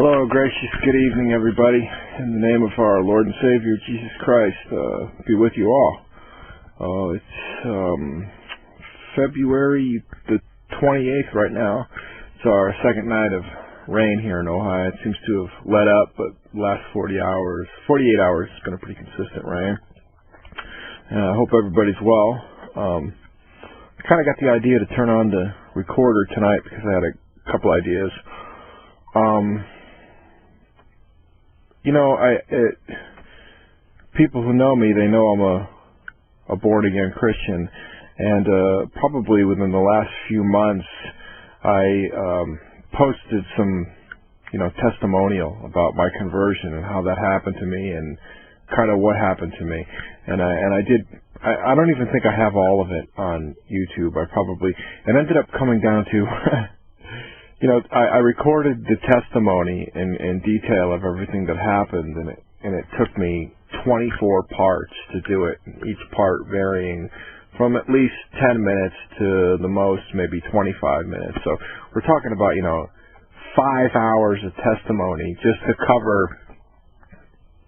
Hello, gracious good evening, everybody. In the name of our Lord and Savior, Jesus Christ, be with you all. It's February the 28th right now. It's our second night of rain here in Ohio. It seems to have let up, but the last 48 hours, it's been a pretty consistent rain. I hope everybody's well. I kind of got the idea to turn on the recorder tonight because I had a couple ideas. People who know me, they know I'm a born-again Christian, and probably within the last few months, I posted some, testimonial about my conversion and how that happened to me and kind of what happened to me. And I don't even think I have all of it on YouTube. It ended up coming down to I recorded the testimony in detail of everything that happened, and it took me 24 parts to do it, each part varying from at least 10 minutes to the most maybe 25 minutes. So we're talking about, 5 hours of testimony just to cover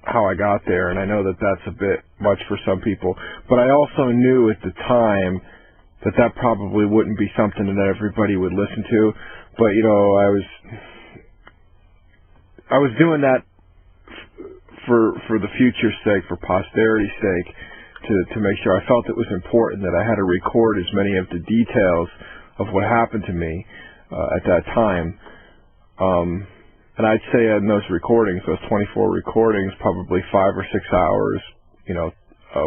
how I got there, and I know that that's a bit much for some people, but I also knew at the time that probably wouldn't be something that everybody would listen to. But I was doing that for the future's sake, for posterity's sake, to make sure. I felt it was important that I had to record as many of the details of what happened to me at that time. And I'd say in those recordings, those 24 recordings, probably 5 or 6 hours,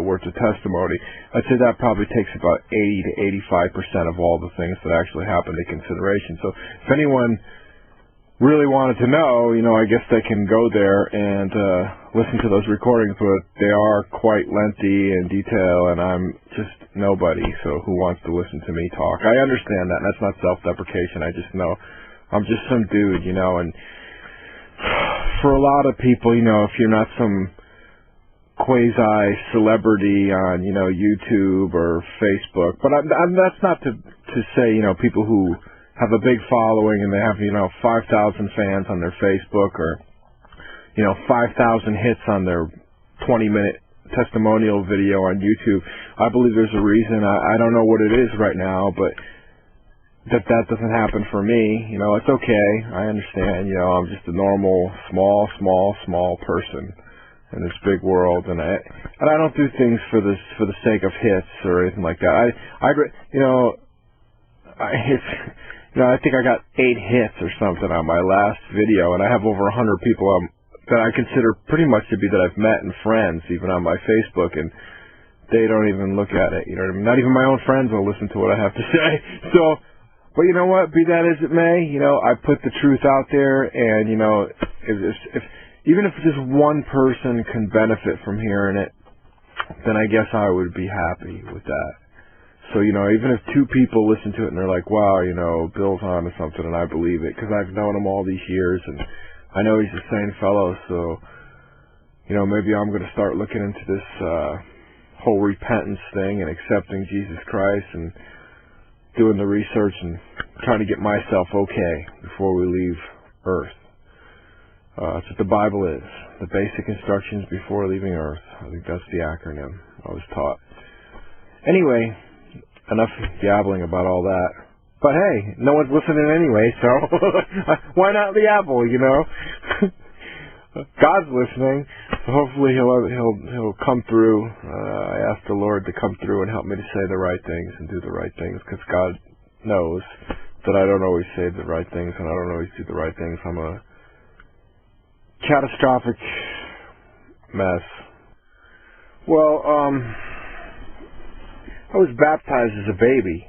worth of testimony. I'd say that probably takes about 80 to 85% of all the things that actually happened in consideration. So if anyone really wanted to know, I guess they can go there and listen to those recordings, but they are quite lengthy in detail, and I'm just nobody, so who wants to listen to me talk? I understand that, and that's not self-deprecation. I just know I'm just some dude, and for a lot of people, if you're not some quasi-celebrity on, YouTube or Facebook. But that's not to say, people who have a big following and they have, 5,000 fans on their Facebook or, 5,000 hits on their 20-minute testimonial video on YouTube. I believe there's a reason. I don't know what it is right now, but that doesn't happen for me. It's okay. I understand. I'm just a normal, small person in this big world, and I don't do things for the sake of hits or anything like that. I think I got 8 hits or something on my last video, and I have over 100 people that I consider pretty much to be that I've met and friends, even on my Facebook, and they don't even look at it. Not even my own friends will listen to what I have to say. So, but you know what? Be that as it may, I put the truth out there, and if even if just one person can benefit from hearing it, then I guess I would be happy with that. So, even if 2 people listen to it and they're like, wow, Bill's on to something, and I believe it, because I've known him all these years, and I know he's a sane fellow, so, maybe I'm going to start looking into this whole repentance thing and accepting Jesus Christ and doing the research and trying to get myself okay before we leave Earth. That's what the Bible is. The basic instructions before leaving Earth. I think that's the acronym I was taught. Anyway, enough gabbling about all that. But hey, no one's listening anyway, so why not the apple, God's listening. So hopefully he'll come through. I ask the Lord to come through and help me to say the right things and do the right things, because God knows that I don't always say the right things and I don't always do the right things. I'm a catastrophic mess. Well, I was baptized as a baby.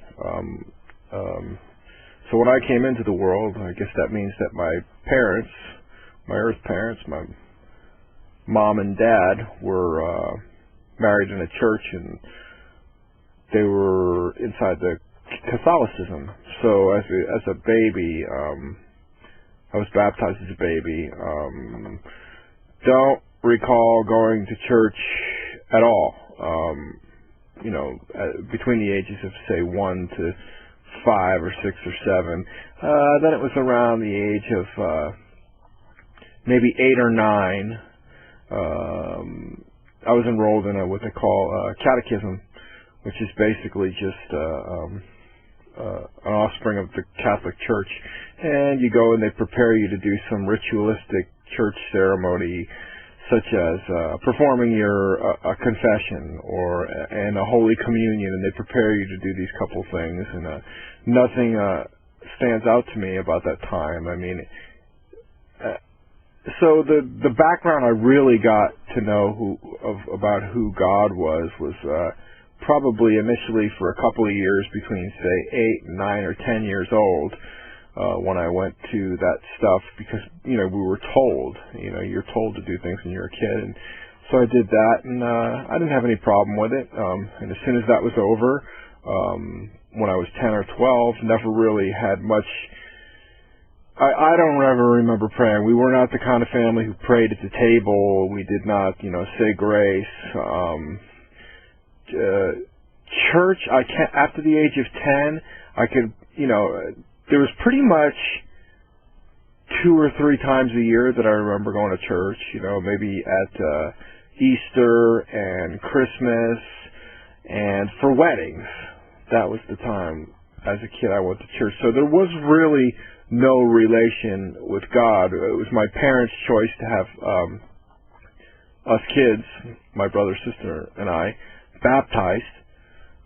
So when I came into the world, I guess that means that my parents, my earth parents, my mom and dad were married in a church, and they were inside the Catholicism. So as a baby, I was baptized as a baby. Don't recall going to church at all. Between the ages of, say, 1 to 5 or 6 or 7. Then it was around the age of maybe 8 or 9, I was enrolled in what they call catechism, which is basically just an offspring of the Catholic Church. And you go and they prepare you to do some ritualistic church ceremony, such as performing your confession and a Holy Communion, and they prepare you to do these couple things. And nothing stands out to me about that time. I mean, so the background I really got to know about who God was probably initially for a couple of years between, say, 8, 9, or 10 years old, when I went to that stuff, because, we were told, you're told to do things when you're a kid. And so I did that, and I didn't have any problem with it. And as soon as that was over, when I was 10 or 12, never really had much. I don't ever remember praying. We were not the kind of family who prayed at the table. We did not, say grace. Church, after the age of 10, I could, there was pretty much 2 or 3 times a year that I remember going to church, maybe at Easter and Christmas and for weddings. That was the time as a kid I went to church. So there was really no relation with God. It was my parents' choice to have us kids, my brother, sister, and I, baptized.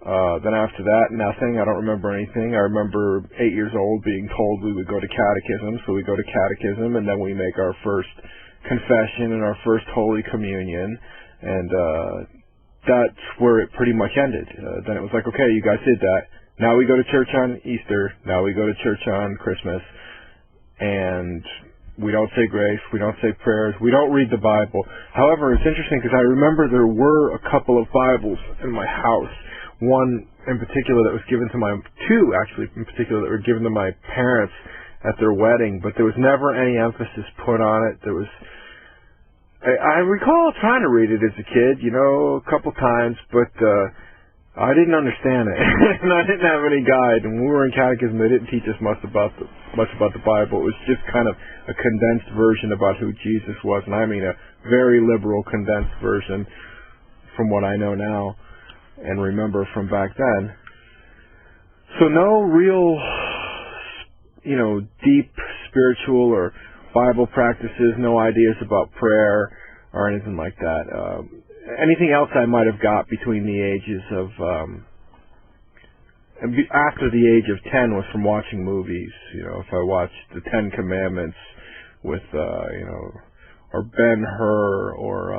Then after that, nothing. I don't remember anything. I remember 8 years old being told we would go to catechism, so we go to catechism, and then we make our first confession and our first Holy Communion, and that's where it pretty much ended. Then it was like, okay, you guys did that. Now we go to church on Easter. Now we go to church on Christmas, and we don't say grace. We don't say prayers. We don't read the Bible. However, it's interesting because I remember there were a couple of Bibles in my house. One in particular that was given to two actually in particular that were given to my parents at their wedding, but there was never any emphasis put on it. I recall trying to read it as a kid, a couple times, but I didn't understand it, and I didn't have any guide. And when we were in catechism, they didn't teach us much about the Bible. It was just kind of a condensed version about who Jesus was, and I mean a very liberal condensed version from what I know now and remember from back then. So no real, deep spiritual or Bible practices, no ideas about prayer or anything like that. Anything else I might have got between the ages of, after the age of 10 was from watching movies. If I watched the 10 Commandments with, or Ben-Hur, or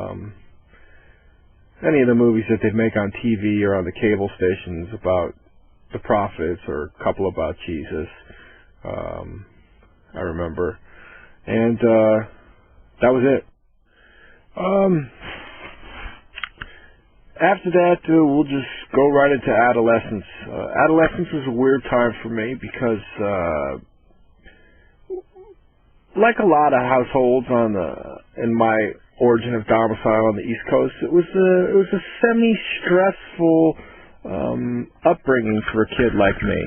any of the movies that they'd make on TV or on the cable stations about the prophets, or a couple about Jesus, I remember. And that was it. After that, we'll just go right into adolescence. Adolescence was a weird time for me because, like a lot of households in my origin of domicile on the East Coast, it was a semi-stressful upbringing for a kid like me.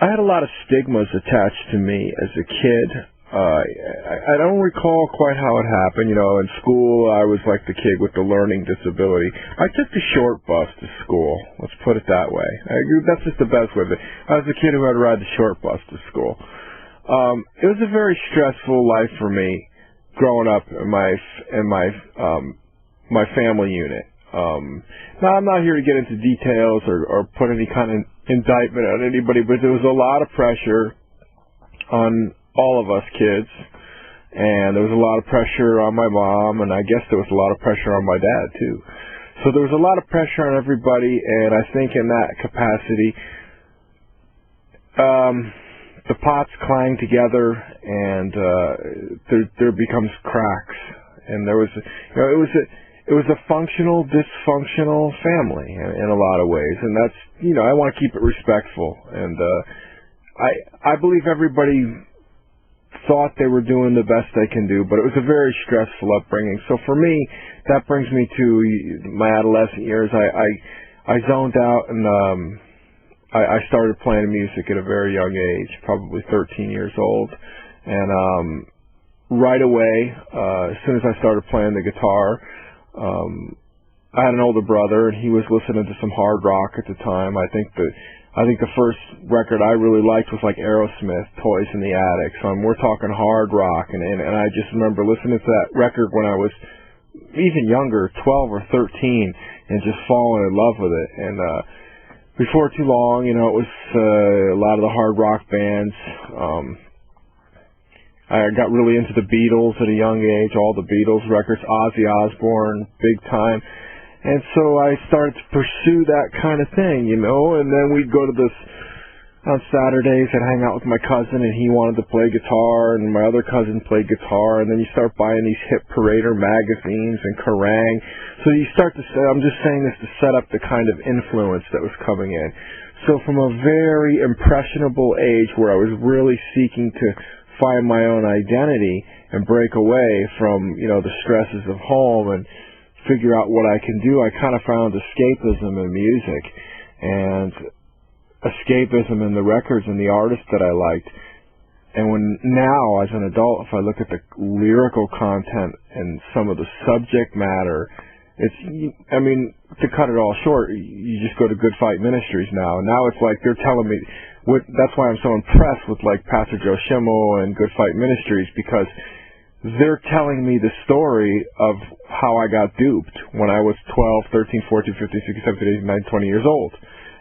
I had a lot of stigmas attached to me as a kid. I don't recall quite how it happened. In school, I was like the kid with the learning disability. I took the short bus to school. Let's put it that way. That's just the best way. I was the kid who had to ride the short bus to school. It was a very stressful life for me growing up in my family unit. Now, I'm not here to get into details or put any kind of indictment on anybody, but there was a lot of pressure on all of us kids, and there was a lot of pressure on my mom, and I guess there was a lot of pressure on my dad too. So there was a lot of pressure on everybody, and I think in that capacity, the pots clang together, and there becomes cracks, and there was, it was a functional, dysfunctional family in a lot of ways, and that's, I want to keep it respectful, and I believe everybody thought they were doing the best they can do, but it was a very stressful upbringing. So for me, that brings me to my adolescent years. I zoned out, and I started playing music at a very young age, probably 13 years old, And right away, as soon as I started playing the guitar, I had an older brother, and he was listening to some hard rock at the time. I think the first record I really liked was like Aerosmith, Toys in the Attic. So we're talking hard rock, and I just remember listening to that record when I was even younger, 12 or 13, and just falling in love with it. And before too long, it was a lot of the hard rock bands. I got really into the Beatles at a young age, all the Beatles records, Ozzy Osbourne, big time. And so I started to pursue that kind of thing, and then we'd go to this, on Saturdays I'd hang out with my cousin, and he wanted to play guitar, and my other cousin played guitar, and then you start buying these Hit Parader magazines and Kerrang. So you start to say, I'm just saying this to set up the kind of influence that was coming in. So from a very impressionable age where I was really seeking to find my own identity and break away from, the stresses of home and figure out what I can do, I kind of found escapism in music and escapism in the records and the artists that I liked. And when now, as an adult, if I look at the lyrical content and some of the subject matter, to cut it all short, you just go to Good Fight Ministries now. Now it's like they're telling me, that's why I'm so impressed with like Pastor Joe Schimo and Good Fight Ministries, because they're telling me the story of how I got duped when I was 12, 13, 14, 15, 16, 17, 18, 19, 20 years old.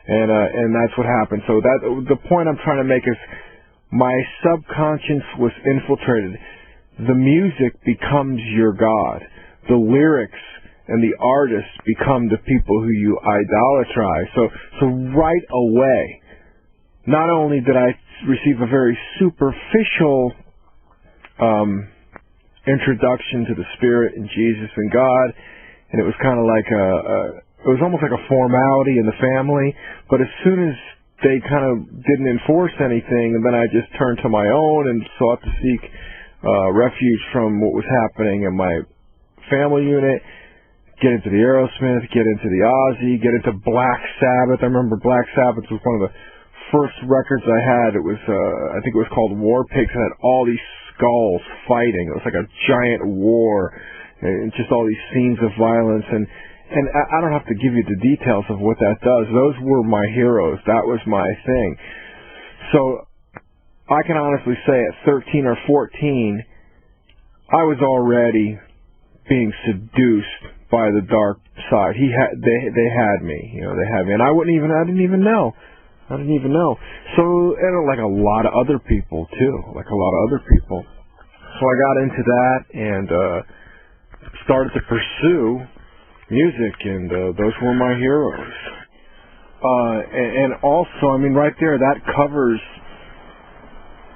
And that's what happened. So the point I'm trying to make is my subconscious was infiltrated. The music becomes your God. The lyrics and the artists become the people who you idolatrize. So right away, not only did I receive a very superficial introduction to the Spirit and Jesus and God, and it was kind of like it was almost like a formality in the family, but as soon as they kind of didn't enforce anything, and then I just turned to my own and sought to seek refuge from what was happening in my family unit, get into the Aerosmith, get into the Ozzy, get into Black Sabbath. I remember Black Sabbath was one of the first records I had. It was I think it was called War Pigs. It had all these skulls fighting. It was like a giant war, and just all these scenes of violence. And I don't have to give you the details of what that does. Those were my heroes. That was my thing. So I can honestly say at 13 or 14, I was already being seduced by the dark side. They had me. They had me, and I didn't even know. So, and like a lot of other people too, So I got into that and started to pursue music, and those were my heroes. And also, right there, that covers,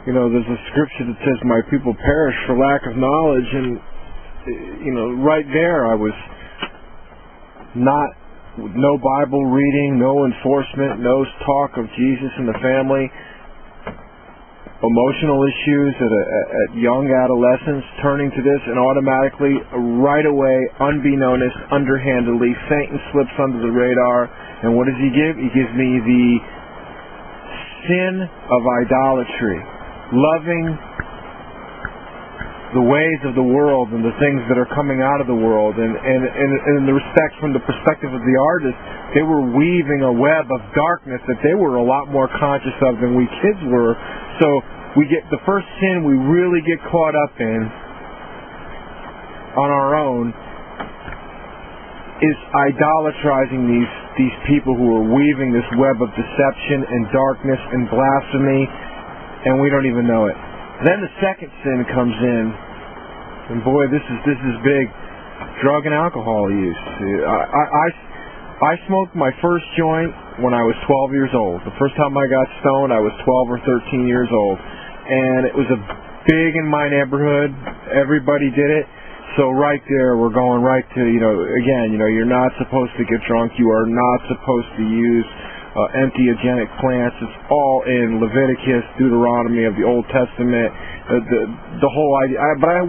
there's a scripture that says, "My people perish for lack of knowledge," and right there, I was no Bible reading, no enforcement, no talk of Jesus in the family, emotional issues at young adolescence, turning to this, and automatically, right away, unbeknownst, underhandedly, Satan slips under the radar, and what does he give? He gives me the sin of idolatry, loving the ways of the world and the things that are coming out of the world, and the respect from the perspective of the artist, they were weaving a web of darkness that they were a lot more conscious of than we kids were. So we get the first sin we really get caught up in on our own is idolatrizing these people who are weaving this web of deception and darkness and blasphemy, and we don't even know it. Then the second sin comes in, and boy, this is big. Drug and alcohol use. I smoked my first joint when I was 12 years old. The first time I got stoned, I was 12 or 13 years old, and it was big in my neighborhood. Everybody did it. So right there, we're going right to, again, you're not supposed to get drunk. You are not supposed to use entheogenic plants. It's all in Leviticus, Deuteronomy of the Old Testament, the whole idea.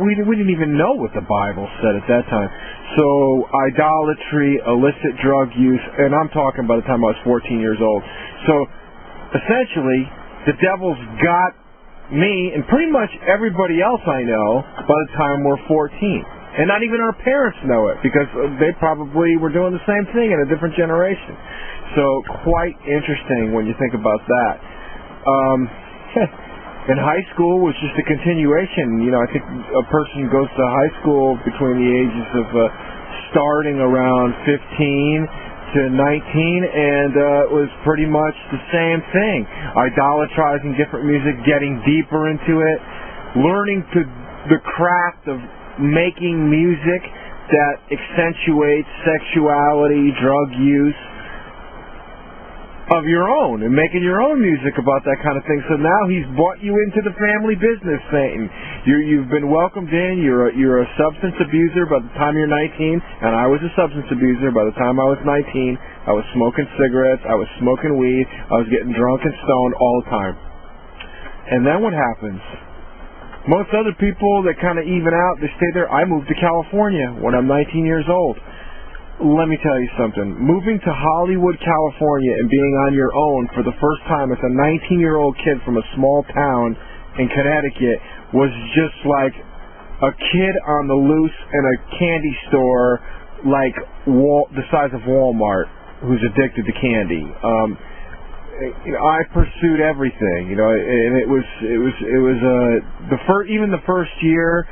We didn't even know what the Bible said at that time. So idolatry, illicit drug use, and I'm talking by the time I was 14 years old. So essentially, the devil's got me and pretty much everybody else I know by the time we're 14. And not even our parents know it, because they probably were doing the same thing in a different generation. So quite interesting when you think about that. In high school was just a continuation. You know, I think a person goes to high school between the ages of starting around 15 to 19, and it was pretty much the same thing. Idolatrizing different music, getting deeper into it, learning the craft of making music that accentuates sexuality, drug use of your own, and making your own music about that kind of thing. So now he's brought you into the family business, Satan. You've been welcomed in. You're a substance abuser by the time you're 19, and I was a substance abuser by the time I was 19. I was smoking cigarettes. I was smoking weed. I was getting drunk and stoned all the time. And then what happens? Most other people that kind of even out, they stay there. I moved to California when I'm 19 years old. Let me tell you something. Moving to Hollywood, California, and being on your own for the first time as a 19-year-old kid from a small town in Connecticut was just like a kid on the loose in a candy store like the size of Walmart who's addicted to candy. I pursued everything, and it was even the first year.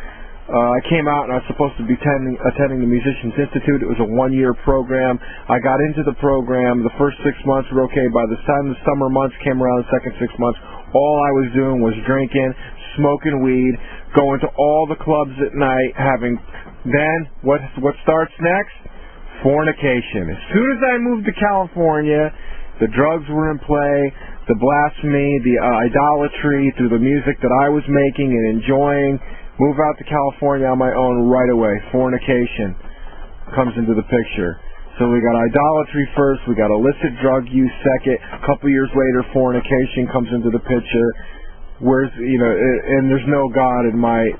I came out and I was supposed to be attending the Musicians Institute. It was a one-year program. I got into the program. The first 6 months were okay. By the time the summer months came around, the second 6 months, all I was doing was drinking, smoking weed, going to all the clubs at night, then what starts next? Fornication. As soon as I moved to California, the drugs were in play, the blasphemy, the idolatry through the music that I was making and enjoying. Move out to California on my own right away. Fornication comes into the picture. So we got idolatry first, we got illicit drug use second. A couple years later, fornication comes into the picture. And there's no God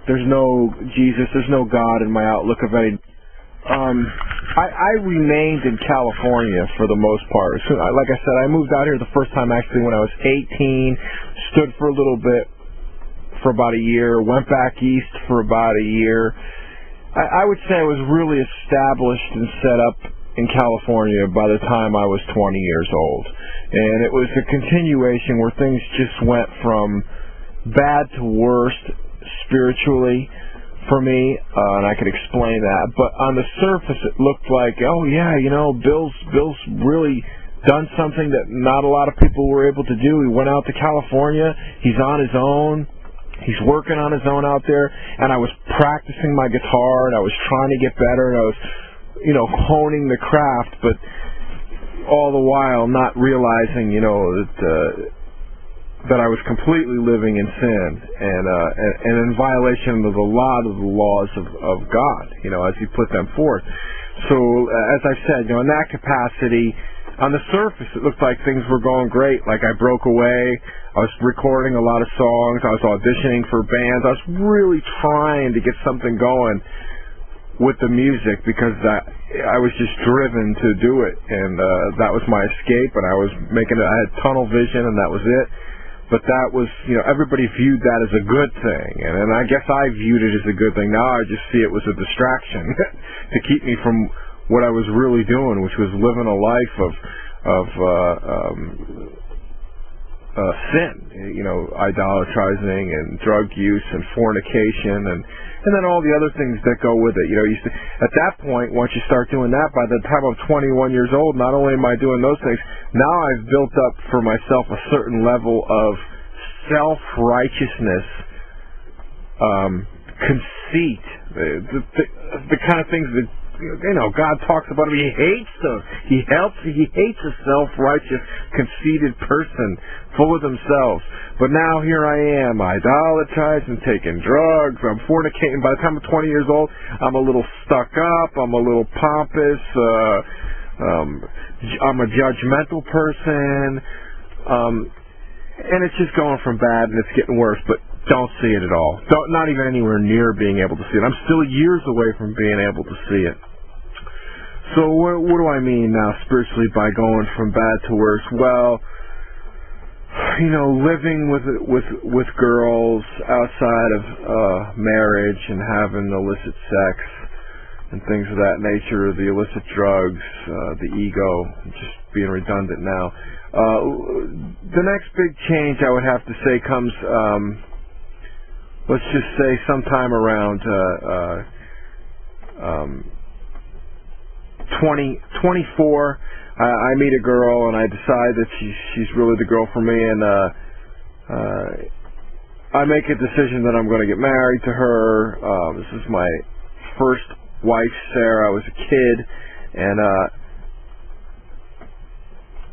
there's no Jesus, there's no God in my outlook of any. I remained in California for the most part. So, like I said, I moved out here the first time actually when I was 18. Stood for a little bit. For about a year, went back east for about a year. I would say I was really established and set up in California by the time I was 20 years old. And it was a continuation where things just went from bad to worst spiritually for me, and I could explain that. But on the surface it looked like, oh yeah, Bill's really done something that not a lot of people were able to do. He went out to California, he's on his own. He's working on his own out there, and I was practicing my guitar, and I was trying to get better, and I was, honing the craft, but all the while not realizing, that I was completely living in sin and in violation of a lot of the laws of God, as He put them forth. So, as I said, in that capacity, on the surface, it looked like things were going great. Like I broke away. I was recording a lot of songs. I was auditioning for bands. I was really trying to get something going with the music because I was just driven to do it. And that was my escape. And I had tunnel vision, and that was it. But that was, everybody viewed that as a good thing. And I guess I viewed it as a good thing. Now I just see it was a distraction to keep me from what I was really doing, which was living a life of sin, idolatrizing and drug use and fornication and then all the other things that go with it. At that point, once you start doing that, by the time I'm 21 years old, not only am I doing those things, now I've built up for myself a certain level of self-righteousness, conceit, the kind of things that God talks about him. He hates a self-righteous, conceited person, full of themselves. But now here I am, idolatrizing, taking drugs, I'm fornicating. By the time I'm 20 years old, I'm a little stuck up, I'm a little pompous, I'm a judgmental person, and it's just going from bad and it's getting worse, but don't see it at all. Not even anywhere near being able to see it. I'm still years away from being able to see it. So what do I mean now spiritually by going from bad to worse? Well, living with girls outside of marriage and having illicit sex and things of that nature, the illicit drugs, the ego, just being redundant now. The next big change I would have to say comes, let's just say sometime around 24. I meet a girl and I decide that she's really the girl for me, and I make a decision that I'm going to get married to her. This is my first wife, Sarah. I was a kid, and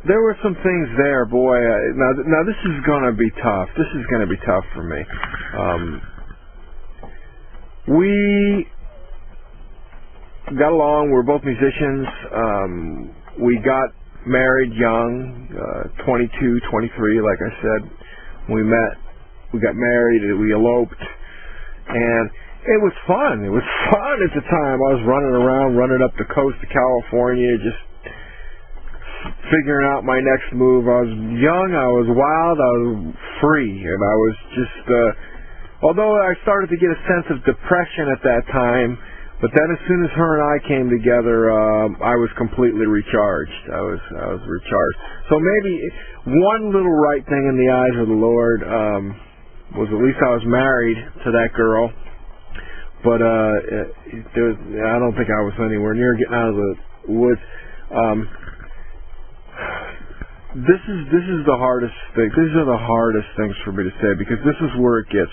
there were some things there, boy. Now this is going to be tough. This is going to be tough for me. We got along. We're both musicians. We got married young, 22, 23, like I said. We met, we got married, we eloped, and it was fun. It was fun at the time. I was running around, running up the coast of California, just figuring out my next move. I was young, I was wild, I was free, and I was just, although I started to get a sense of depression at that time, but then as soon as her and I came together, I was completely recharged. I was recharged. So maybe one little right thing in the eyes of the Lord was at least I was married to that girl. But I don't think I was anywhere near getting out of the woods. This is the hardest thing. These are the hardest things for me to say, because this is where it gets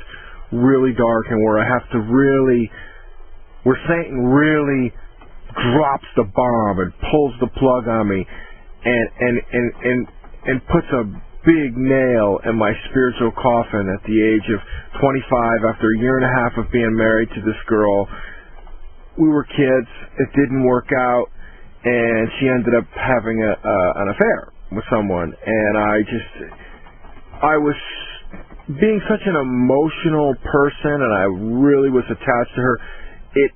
really dark and where I have to really, where Satan really drops the bomb and pulls the plug on me and puts a big nail in my spiritual coffin at the age of 25, after a year and a half of being married to this girl. We were kids, it didn't work out, and she ended up having an affair with someone, and I was being such an emotional person, and I really was attached to her. It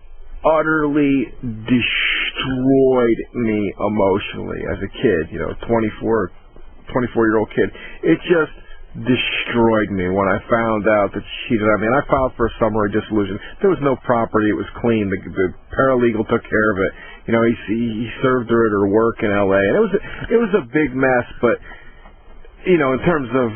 utterly destroyed me emotionally as a kid, 24-year-old kid. It just destroyed me when I found out that she cheated on me. And I filed for a summary dissolution. There was no property. It was clean. The paralegal took care of it. He served her at her work in L.A. And it was a big mess, but, in terms of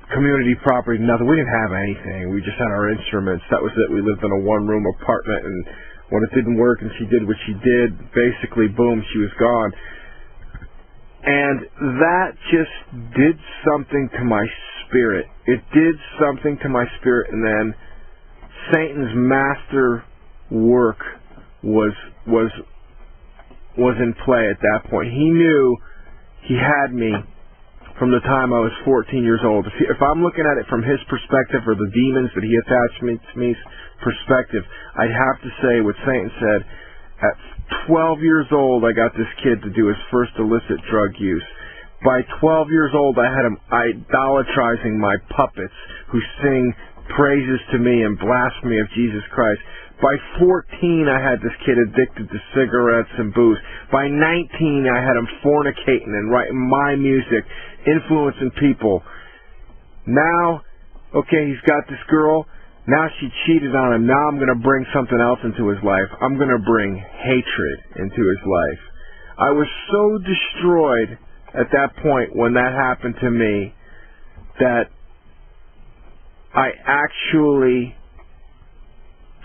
community property, nothing. We didn't have anything. We just had our instruments. That was it. We lived in a one-room apartment, and when it didn't work and she did what she did, basically, boom, she was gone. And that just did something to my spirit. It did something to my spirit, and then Satan's master work was in play at that point. He knew he had me from the time I was 14 years old. If I'm looking at it from his perspective, or the demons that he attached me to me's perspective, I'd have to say what Satan said. At 12 years old, I got this kid to do his first illicit drug use. By 12 years old, I had him idolatrizing my puppets who sing praises to me and blasphemy of Jesus Christ. By 14, I had this kid addicted to cigarettes and booze. By 19, I had him fornicating and writing my music, influencing people. Now, okay, he's got this girl. Now she cheated on him. Now I'm going to bring something else into his life. I'm going to bring hatred into his life. I was so destroyed at that point when that happened to me that I actually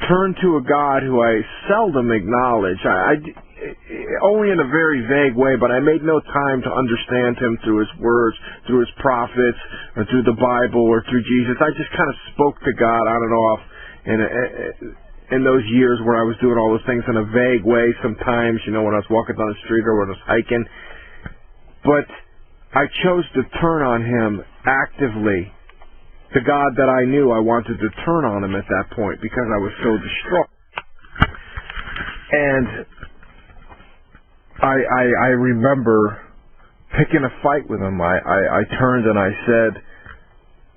turned to a God who I seldom acknowledge. Only in a very vague way, but I made no time to understand him through his words, through his prophets, or through the Bible, or through Jesus. I just kind of spoke to God on and off in those years where I was doing all those things in a vague way sometimes, when I was walking down the street or when I was hiking. But I chose to turn on him actively. The God that I knew, I wanted to turn on him at that point because I was so distraught. And I remember picking a fight with him. I turned and I said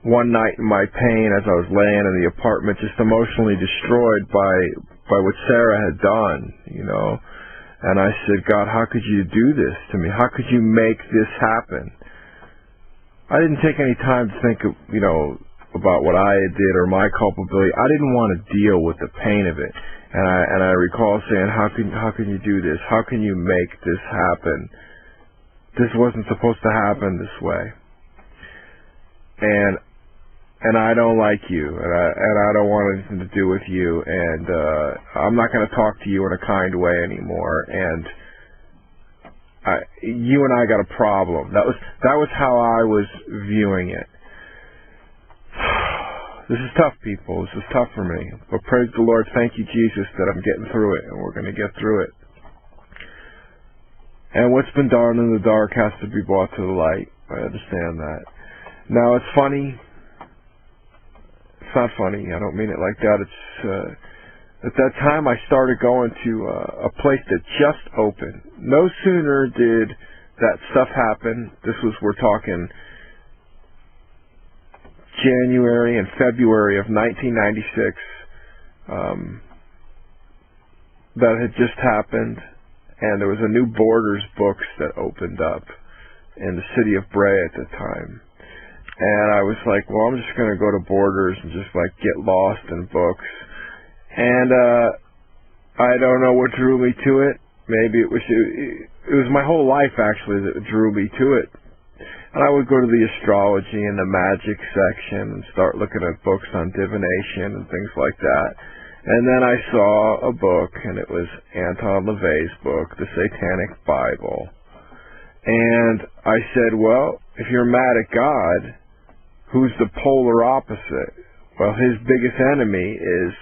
one night in my pain as I was laying in the apartment, just emotionally destroyed by what Sarah had done, and I said, God, how could you do this to me? How could you make this happen? I didn't take any time to think of, about what I did or my culpability. I didn't want to deal with the pain of it. And I recall saying, how can you do this? How can you make this happen? This wasn't supposed to happen this way. And I don't like you, and I don't want anything to do with you, and I'm not going to talk to you in a kind way anymore. And you and I got a problem. That was how I was viewing it. This is tough, people. This is tough for me. But praise the Lord, thank you, Jesus, that I'm getting through it, and we're going to get through it. And what's been done in the dark has to be brought to the light. I understand that. Now, it's funny. It's not funny. I don't mean it like that. It's at that time I started going to a place that just opened. No sooner did that stuff happen. We're talking January and February of 1996. That had just happened, and there was a new Borders books that opened up in the city of Bray at the time. And I was like, well, I'm just going to go to Borders and just like get lost in books. And I don't know what drew me to it. Maybe it was my whole life actually that drew me to it. And I would go to the astrology and the magic section and start looking at books on divination and things like that. And then I saw a book, and it was Anton Lavey's book, The Satanic Bible. And I said, well, if you're mad at God, who's the polar opposite? Well, his biggest enemy is,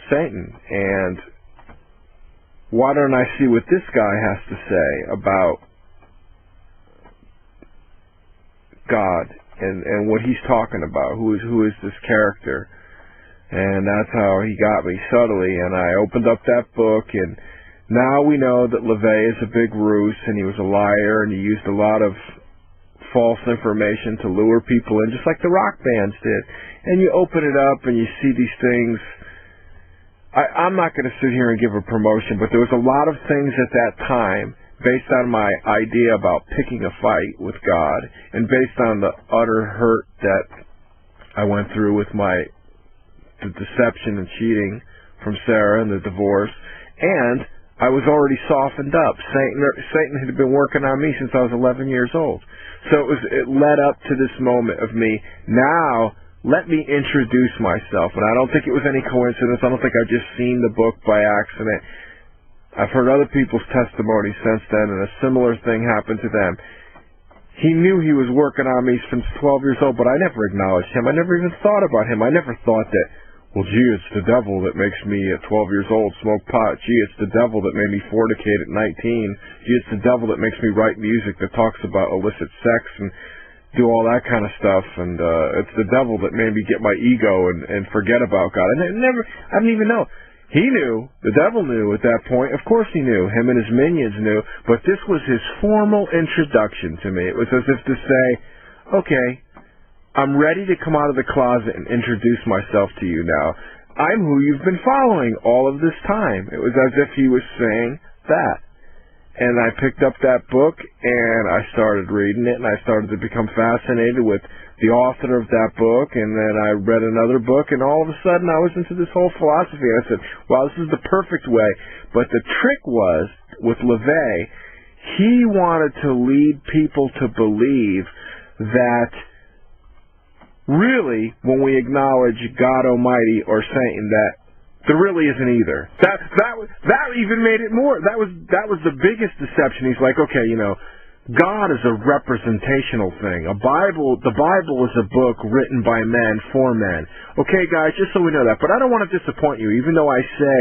Satan. And why don't I see what this guy has to say about God and what he's talking about? Who is this character? And that's how he got me subtly. And I opened up that book, and now we know that Lavey is a big ruse, and he was a liar, and he used a lot of false information to lure people in, just like the rock bands did. And you open it up, and you see these things. I'm not going to sit here and give a promotion, but there was a lot of things at that time based on my idea about picking a fight with God, and based on the utter hurt that I went through with the deception and cheating from Sarah and the divorce, and I was already softened up. Satan had been working on me since I was 11 years old. So it led up to this moment of me, now let me introduce myself. And I don't think it was any coincidence. I don't think I just seen the book by accident. I've heard other people's testimonies since then, and a similar thing happened to them. He knew he was working on me since 12 years old, but I never acknowledged him. I never even thought about him. I never thought that, well, gee, it's the devil that makes me at 12 years old smoke pot. Gee, it's the devil that made me fornicate at 19. Gee, it's the devil that makes me write music that talks about illicit sex and do all that kind of stuff. And it's the devil that made me get my ego and forget about God. I didn't even know. He knew. The devil knew at that point. Of course he knew. Him and his minions knew. But this was his formal introduction to me. It was as if to say, okay, I'm ready to come out of the closet and introduce myself to you now. I'm who you've been following all of this time. It was as if he was saying that. And I picked up that book, and I started reading it, and I started to become fascinated with the author of that book, and then I read another book, and all of a sudden I was into this whole philosophy, and I said, wow, this is the perfect way. But the trick was, with Lavey, he wanted to lead people to believe that really, when we acknowledge God Almighty or Satan, that there really isn't either. That even made it more. That was the biggest deception. He's like, okay, God is a representational thing. The Bible is a book written by men for men. Okay, guys, just so we know that. But I don't want to disappoint you, even though I say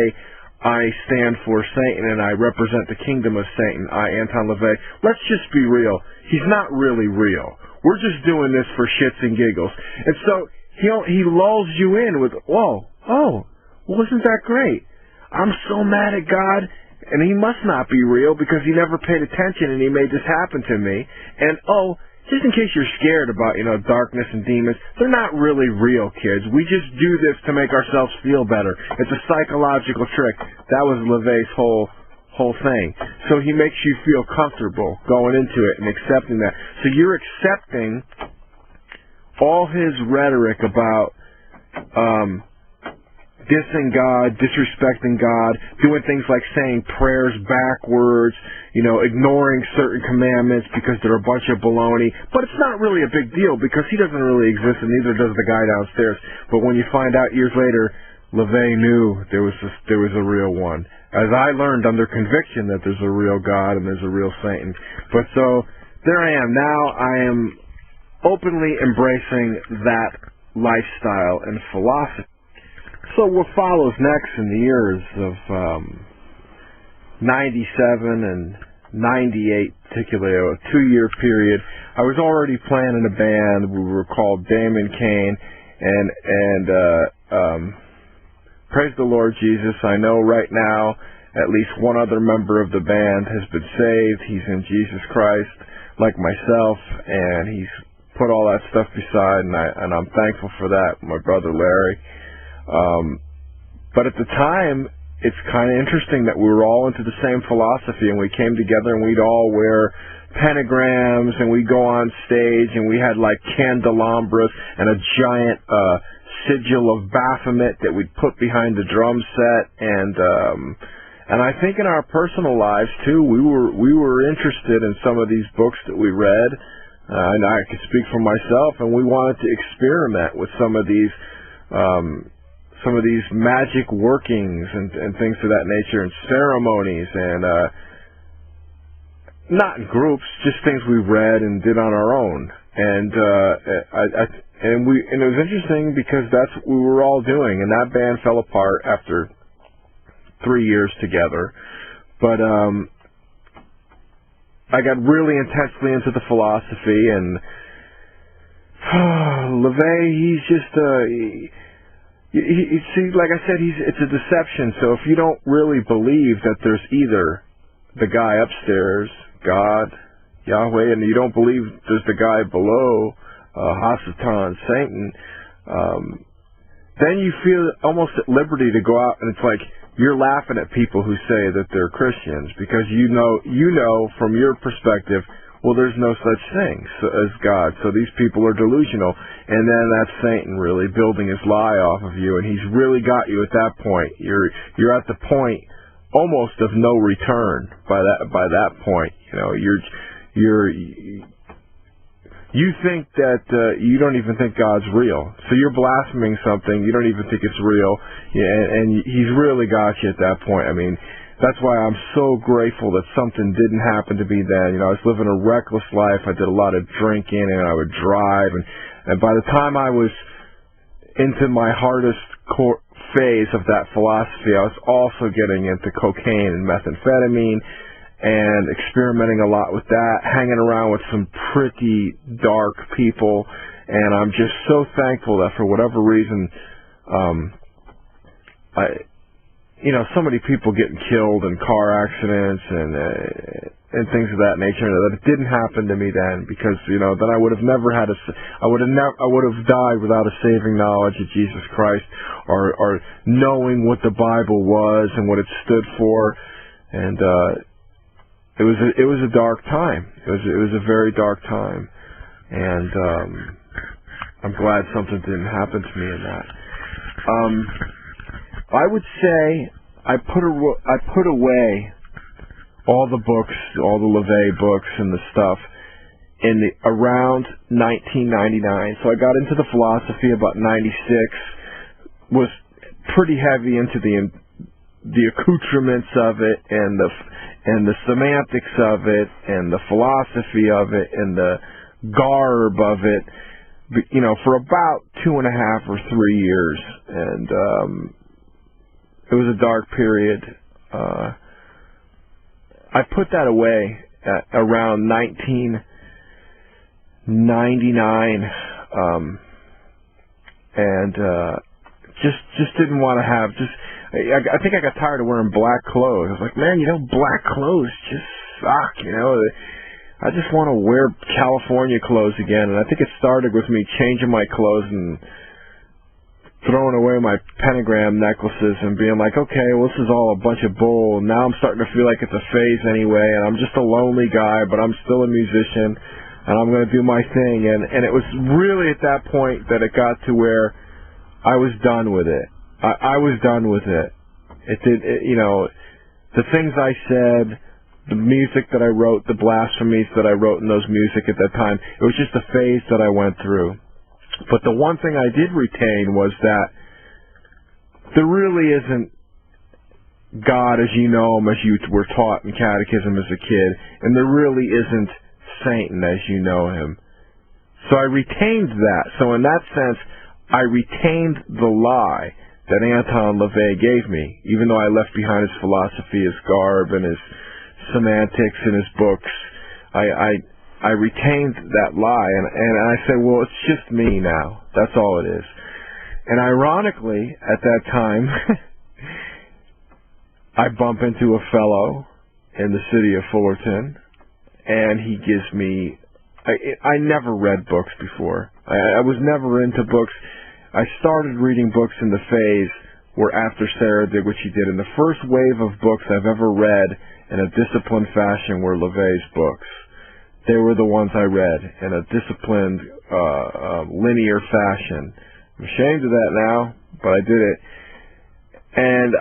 I stand for Satan and I represent the kingdom of Satan. Anton Lavey. Let's just be real. He's not really real. We're just doing this for shits and giggles. And so he lulls you in with, well, isn't that great? I'm so mad at God, and he must not be real because he never paid attention and he made this happen to me. And, just in case you're scared about, darkness and demons, they're not really real, kids. We just do this to make ourselves feel better. It's a psychological trick. That was Lavey's whole thing. So he makes you feel comfortable going into it and accepting that. So you're accepting all his rhetoric about dissing God, disrespecting God, doing things like saying prayers backwards, ignoring certain commandments because they're a bunch of baloney. But it's not really a big deal because he doesn't really exist, and neither does the guy downstairs. But when you find out years later, Lavey knew there was a real one. As I learned under conviction that there's a real God and there's a real Satan. But so there I am. Now I am openly embracing that lifestyle and philosophy. So what follows next in the years of 97 and 98, particularly a 2-year period, I was already playing in a band. We were called Damon Kane, and praise the Lord Jesus, I know right now at least one other member of the band has been saved. He's in Jesus Christ, like myself, and he's put all that stuff beside, and I'm thankful for that, my brother Larry. But at the time, it's kind of interesting that we were all into the same philosophy, and we came together and we'd all wear pentagrams, and we'd go on stage, and we had like candelabras and a giant sigil of Baphomet that we'd put behind the drum set, and I think in our personal lives too, we were interested in some of these books that we read, and I could speak for myself, and we wanted to experiment with some of these magic workings and things of that nature, and ceremonies, and not in groups, just things we read and did on our own. And it was interesting because that's what we were all doing, and that band fell apart after 3 years together. But I got really intensely into the philosophy, and Lavey, he's just see, like I said, it's a deception. So if you don't really believe that there's either the guy upstairs, God, Yahweh, and you don't believe there's the guy below, Hasatan, Satan, then you feel almost at liberty to go out, and it's like you're laughing at people who say that they're Christians because you know from your perspective, well, there's no such thing as God, so these people are delusional, and then that's Satan really building his lie off of you, and he's really got you at that point. You're at the point almost of no return by that point. You think that you don't even think God's real, so you're blaspheming something you don't even think it's real, and he's really got you at that point. I mean, that's why I'm so grateful that something didn't happen to me then. I was living a reckless life. I did a lot of drinking, and I would drive, and by the time I was into my hardest phase of that philosophy, I was also getting into cocaine and methamphetamine, and experimenting a lot with that, hanging around with some pretty dark people, and I'm just so thankful that for whatever reason, so many people getting killed in car accidents and things of that nature, that it didn't happen to me then, because then I would have never had I would have died without a saving knowledge of Jesus Christ, or knowing what the Bible was and what it stood for, and it was a dark time. It was a very dark time, and I'm glad something didn't happen to me in that. I would say I put away all the books, all the Lavey books and the stuff around 1999. So I got into the philosophy about 96. Was pretty heavy into the accoutrements of it, and the semantics of it, and the philosophy of it, and the garb of it, for about 2.5 or 3 years, and it was a dark period. I put that away at around 1999, and just didn't want to have I think I got tired of wearing black clothes. I was like, man, black clothes just suck, I just want to wear California clothes again. And I think it started with me changing my clothes throwing away my pentagram necklaces and being like, okay, well, this is all a bunch of bull. Now I'm starting to feel like it's a phase anyway, and I'm just a lonely guy, but I'm still a musician, and I'm going to do my thing. And it was really at that point that it got to where I was done with it. I was done with it. The things I said, the music that I wrote, the blasphemies that I wrote in those music at that time, it was just a phase that I went through. But the one thing I did retain was that there really isn't God as you know him, as you were taught in catechism as a kid, and there really isn't Satan as you know him. So I retained that. So in that sense, I retained the lie that Anton Lavey gave me, even though I left behind his philosophy, his garb, and his semantics in his books. I retained that lie, and I said, well, it's just me now. That's all it is. And ironically, at that time, I bump into a fellow in the city of Fullerton, and he gives me... I never read books before. I was never into books. I started reading books in the phase where after Sarah did what she did, and the first wave of books I've ever read in a disciplined fashion were Lavey's books. They were the ones I read in a disciplined, linear fashion. I'm ashamed of that now, but I did it. And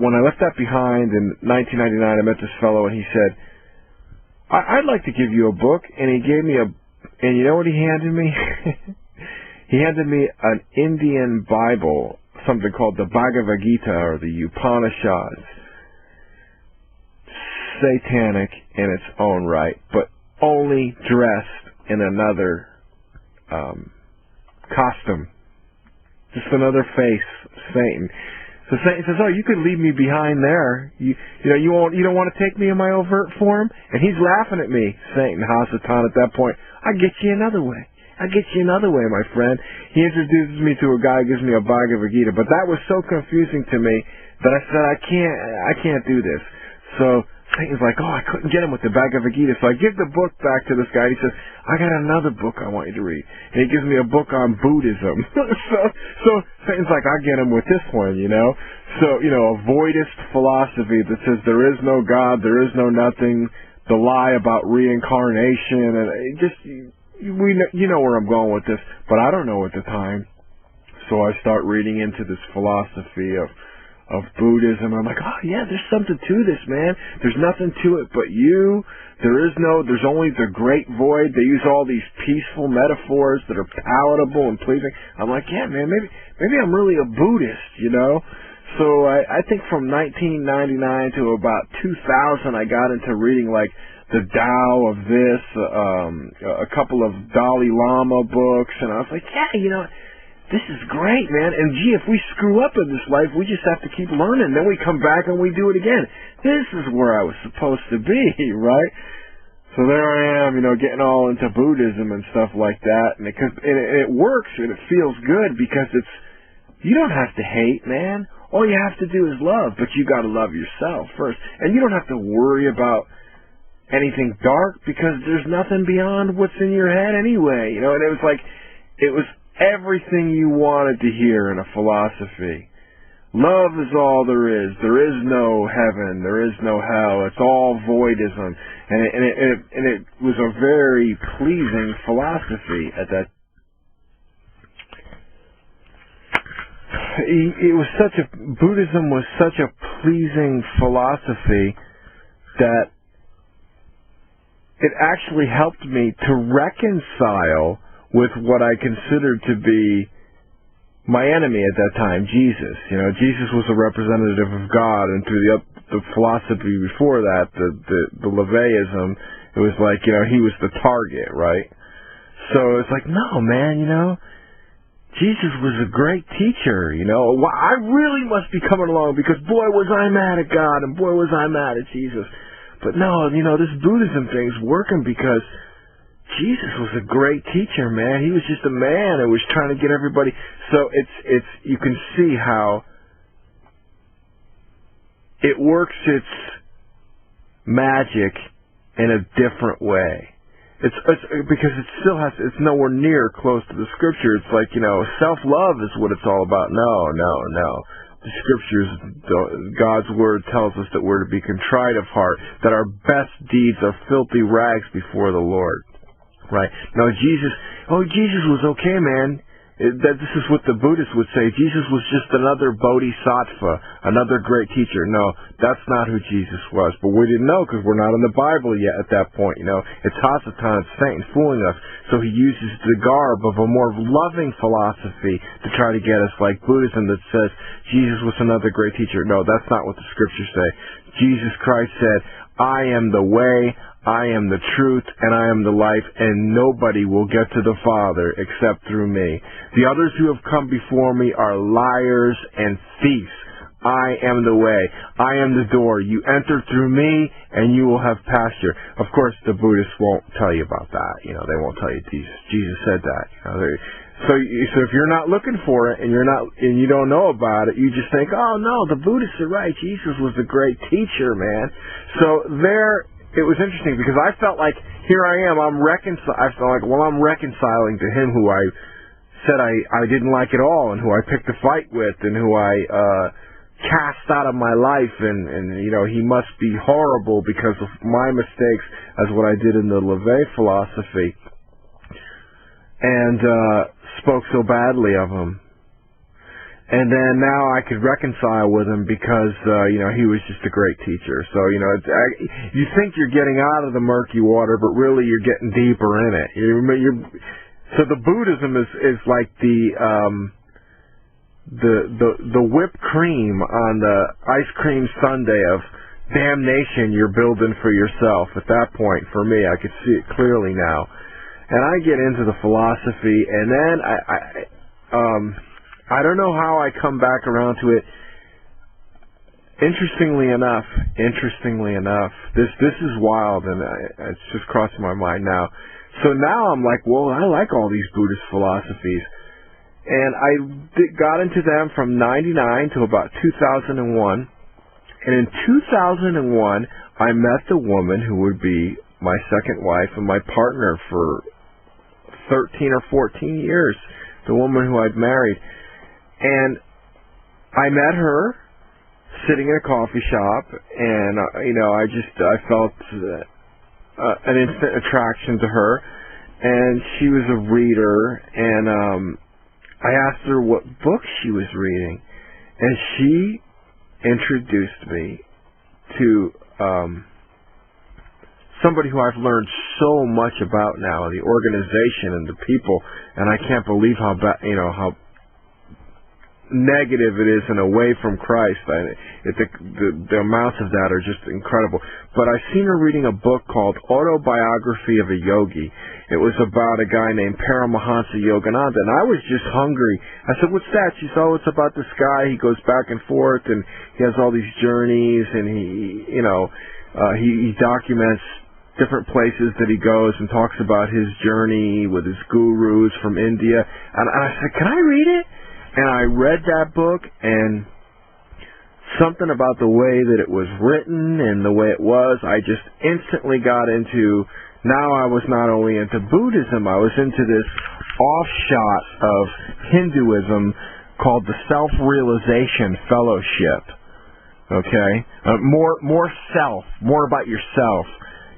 when I left that behind in 1999, I met this fellow, and he said, I'd like to give you a book. And he gave me and you know what he handed me? He handed me an Indian Bible, something called the Bhagavad Gita or the Upanishads. Satanic in its own right, but only dressed in another costume. Just another face, Satan. So Satan says, oh, you could leave me behind there. You don't want to take me in my overt form? And he's laughing at me, Satan, Hasatan, at that point. I'll get you another way. I'll get you another way, my friend. He introduces me to a guy who gives me a Bhagavad Gita, but that was so confusing to me that I said, I can't do this. So Satan's like, oh, I couldn't get him with the Bhagavad Gita. So I give the book back to this guy. He says, I got another book I want you to read. And he gives me a book on Buddhism. so Satan's like, I'll get him with this one, So, a voidist philosophy that says there is no God, there is no nothing, the lie about reincarnation, and it just... You know where I'm going with this, but I don't know at the time. So I start reading into this philosophy of Buddhism. I'm like, oh yeah, there's something to this, man. There's nothing to it but you. There's only the great void. They use all these peaceful metaphors that are palatable and pleasing. I'm like, yeah, man, maybe I'm really a Buddhist, So I think from 1999 to about 2000, I got into reading like the Tao of this, a couple of Dalai Lama books, and I was like, yeah, this is great, man. And gee, if we screw up in this life, we just have to keep learning. Then we come back and we do it again. This is where I was supposed to be, right? So there I am, getting all into Buddhism and stuff like that, and it works and it feels good because you don't have to hate, man. All you have to do is love, but you got to love yourself first, and you don't have to worry about anything dark because there's nothing beyond what's in your head anyway, and it was everything you wanted to hear in a philosophy. Love is all there is. There is no heaven. There is no hell. It's all voidism, and it was a very pleasing philosophy at that. Buddhism was such a pleasing philosophy that it actually helped me to reconcile with what I considered to be my enemy at that time, Jesus. Jesus was a representative of God, and through the philosophy before that, the Laveyism, it was like, he was the target, right? So it's like, no, man, Jesus was a great teacher, I really must be coming along because boy was I mad at God and boy was I mad at Jesus. But no, this Buddhism thing's working because Jesus was a great teacher, man. He was just a man who was trying to get everybody. So you can see how it works its magic in a different way. It's because it still has, it's nowhere near close to the Scripture. It's like, self-love is what it's all about. No. The Scriptures, God's Word tells us that we're to be contrite of heart, that our best deeds are filthy rags before the Lord. Right? Now, Jesus was okay, man. This is what the Buddhists would say. Jesus was just another bodhisattva, another great teacher. No, that's not who Jesus was. But we didn't know because we're not in the Bible yet at that point. It's Hasatan, it's Satan fooling us. So he uses the garb of a more loving philosophy to try to get us, like Buddhism that says Jesus was another great teacher. No, that's not what the Scriptures say. Jesus Christ said, I am the way, I am the truth, and I am the life, and nobody will get to the Father except through me. The others who have come before me are liars and thieves. I am the way. I am the door. You enter through me, and you will have pasture. Of course, the Buddhists won't tell you about that. They won't tell you Jesus said that. So if you're not looking for it, and you don't know about it, you just think, oh no, the Buddhists are right. Jesus was a great teacher, man. So it was interesting because I felt like here I am. I felt like, well, I'm reconciling to him who I said I didn't like at all, and who I picked a fight with, and who I cast out of my life, and he must be horrible because of my mistakes, as what I did in the Lavey philosophy, and spoke so badly of him. And then now I could reconcile with him because, he was just a great teacher. So, you think you're getting out of the murky water, but really you're getting deeper in it. So the Buddhism is like the whipped cream on the ice cream sundae of damnation you're building for yourself. At that point, for me, I could see it clearly now. And I get into the philosophy, and then I don't know how I come back around to it. Interestingly enough, this is wild, and it's just crossing my mind now. So now I'm like, well, I like all these Buddhist philosophies. And I got into them from 99 to about 2001. And in 2001, I met the woman who would be my second wife and my partner for 13 or 14 years, the woman who I'd married. And I met her sitting in a coffee shop, and I felt an instant attraction to her, and she was a reader, and I asked her what book she was reading, and she introduced me to somebody who I've learned so much about now, the organization and the people, and I can't believe how negative it is and away from Christ. The amounts of that are just incredible. But I've seen her reading a book called Autobiography of a Yogi. It was about a guy named Paramahansa Yogananda, and I was just hungry. I said, what's that? She said, oh, it's about this guy. He goes back and forth, and he has all these journeys, and he documents different places that he goes and talks about his journey with his gurus from India. And I said, can I read it? And I read that book, and something about the way that it was written and the way it was, I just instantly got into. Now I was not only into Buddhism, I was into this offshot of Hinduism called the Self-Realization Fellowship. Okay? More self, more about yourself.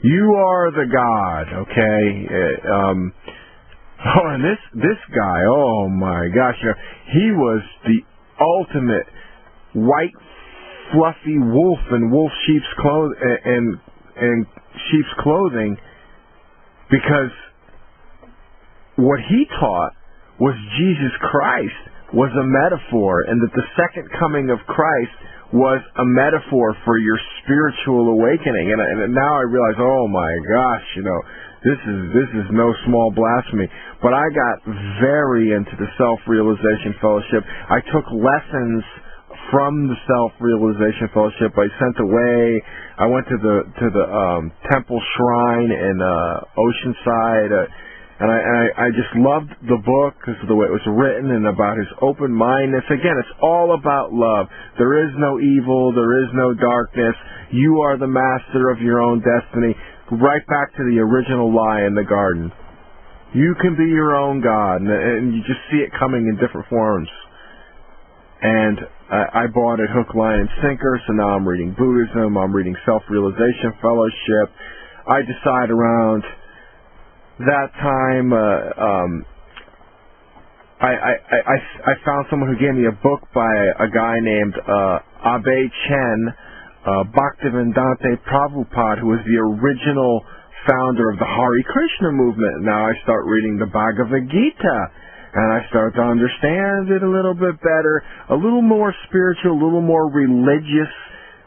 You are the God, okay? Oh, and this guy, oh my gosh, he was the ultimate white, fluffy wolf in sheep's clothing, and sheep's clothing, because what he taught was Jesus Christ was a metaphor, and that the second coming of Christ was a metaphor for your spiritual awakening. And now I realize, oh my gosh, this is no small blasphemy. But I got very into the Self-Realization Fellowship. I took lessons from the Self-Realization Fellowship. I went to the temple shrine in Oceanside, and I just loved the book because of the way it was written and about his open-mindedness. Again, it's all about love. There is no evil. There is no darkness. You are the master of your own destiny. right back to the original lie in the garden. You can be your own God, and you just see it coming in different forms. And I bought it hook, line, and sinker, so now I'm reading Buddhism, I'm reading Self-Realization Fellowship. I decide around that time, I found someone who gave me a book by a guy named Abe Chen, Bhaktivedanta Prabhupada, who was the original founder of the Hare Krishna movement. Now I start reading the Bhagavad Gita, and I start to understand it a little bit better, a little more spiritual, a little more religious,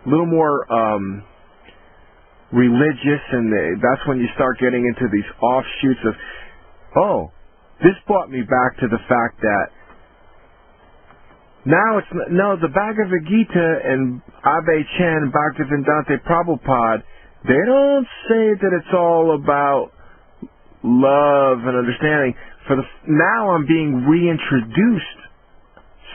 a little more religious, and that's when you start getting into these offshoots of, oh, this brought me back to the fact that now it's the Bhagavad Gita and Abe Chen, Bhaktivedanta Prabhupada, they don't say that it's all about love and understanding. Now I'm being reintroduced.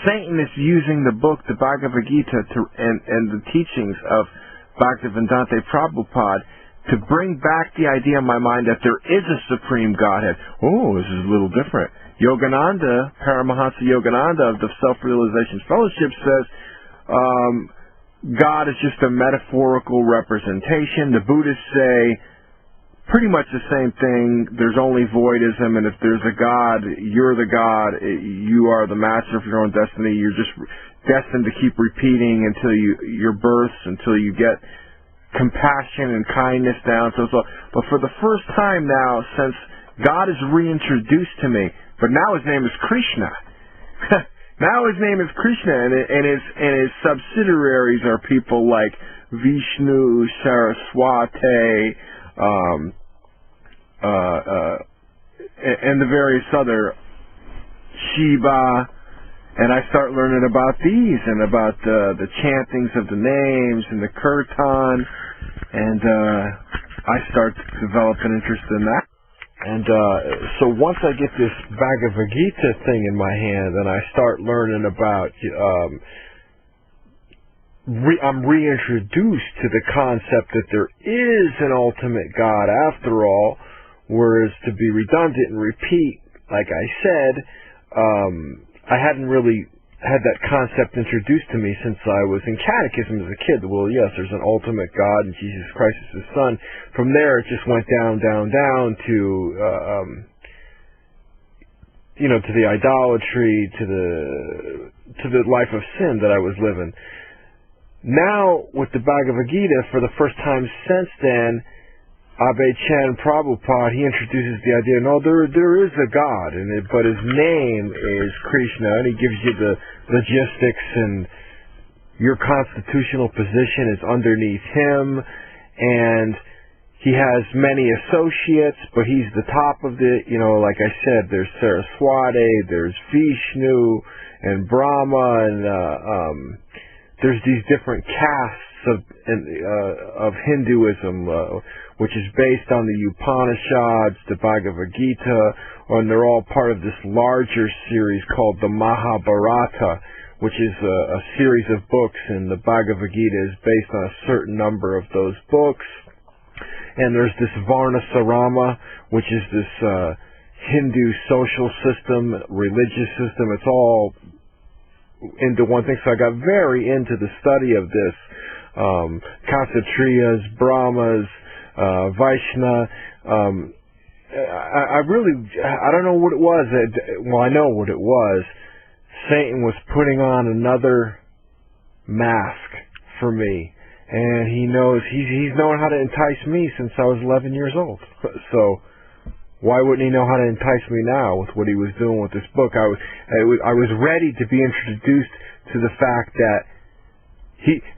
Satan is using the book, the Bhagavad Gita, and the teachings of Bhaktivedanta Prabhupada to bring back the idea in my mind that there is a supreme Godhead. Oh, this is a little different. Yogananda, Paramahansa Yogananda of the Self-Realization Fellowship says, God is just a metaphorical representation. The Buddhists say pretty much the same thing. There's only voidism, and if there's a God, you're the God. You are the master of your own destiny. You're just destined to keep repeating until your births, until you get compassion and kindness down. But for the first time now, since God is reintroduced to me, but now his name is Krishna. Now his name is Krishna, and his subsidiaries are people like Vishnu, Saraswati, and the various other Shiva, and I start learning about these and about the chantings of the names and the kirtan, and I start to develop an interest in that. And so once I get this Bhagavad Gita thing in my hand, and I start learning about, I'm reintroduced to the concept that there is an ultimate God after all, whereas to be redundant and repeat, like I said, I hadn't really had that concept introduced to me since I was in catechism as a kid. Well, yes, there's an ultimate God and Jesus Christ is his son. From there, it just went down to, to the idolatry, to the life of sin that I was living. Now, with the Bhagavad Gita, for the first time since then, Abe Chen Prabhupada, he introduces the idea, no, there is a God, but his name is Krishna, and he gives you the logistics, and your constitutional position is underneath him, and he has many associates, but he's the top of the, like I said, there's Saraswati, there's Vishnu, and Brahma, and there's these different castes of Hinduism, which is based on the Upanishads, the Bhagavad Gita, and they're all part of this larger series called the Mahabharata, which is a series of books, and the Bhagavad Gita is based on a certain number of those books. And there's this Varnasarama, which is this Hindu social system, religious system. It's all into one thing. So I got very into the study of this. Kshatriyas, Brahmas, Vaishna. I don't know what it was. Well, I know what it was. Satan was putting on another mask for me, and he's known how to entice me since I was 11 years old. So why wouldn't he know how to entice me now with what he was doing with this book? I was ready to be introduced to the fact that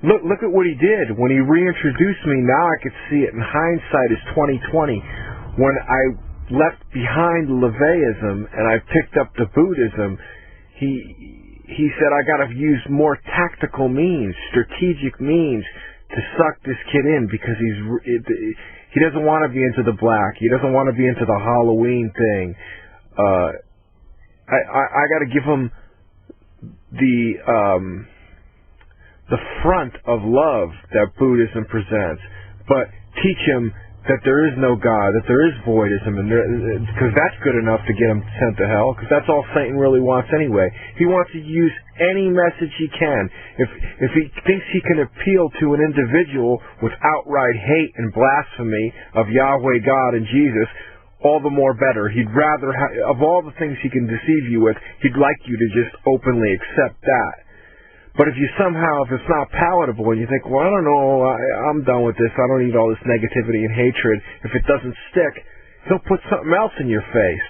look at what he did when he reintroduced me. Now I could see it in hindsight as 2020. When I left behind Leveism and I picked up the Buddhism, he said I got to use more tactical means, strategic means to suck this kid in, because he doesn't want to be into the black. He doesn't want to be into the Halloween thing. I got to give him the front of love that Buddhism presents, but teach him that there is no God, that there is voidism, and because that's good enough to get him sent to hell, because that's all Satan really wants anyway. He wants to use any message he can. If he thinks he can appeal to an individual with outright hate and blasphemy of Yahweh, God, and Jesus, all the more better. He'd rather, of all the things he can deceive you with, he'd like you to just openly accept that. But if it's not palatable and you think, well, I don't know, I'm done with this, I don't need all this negativity and hatred, if it doesn't stick, he'll put something else in your face.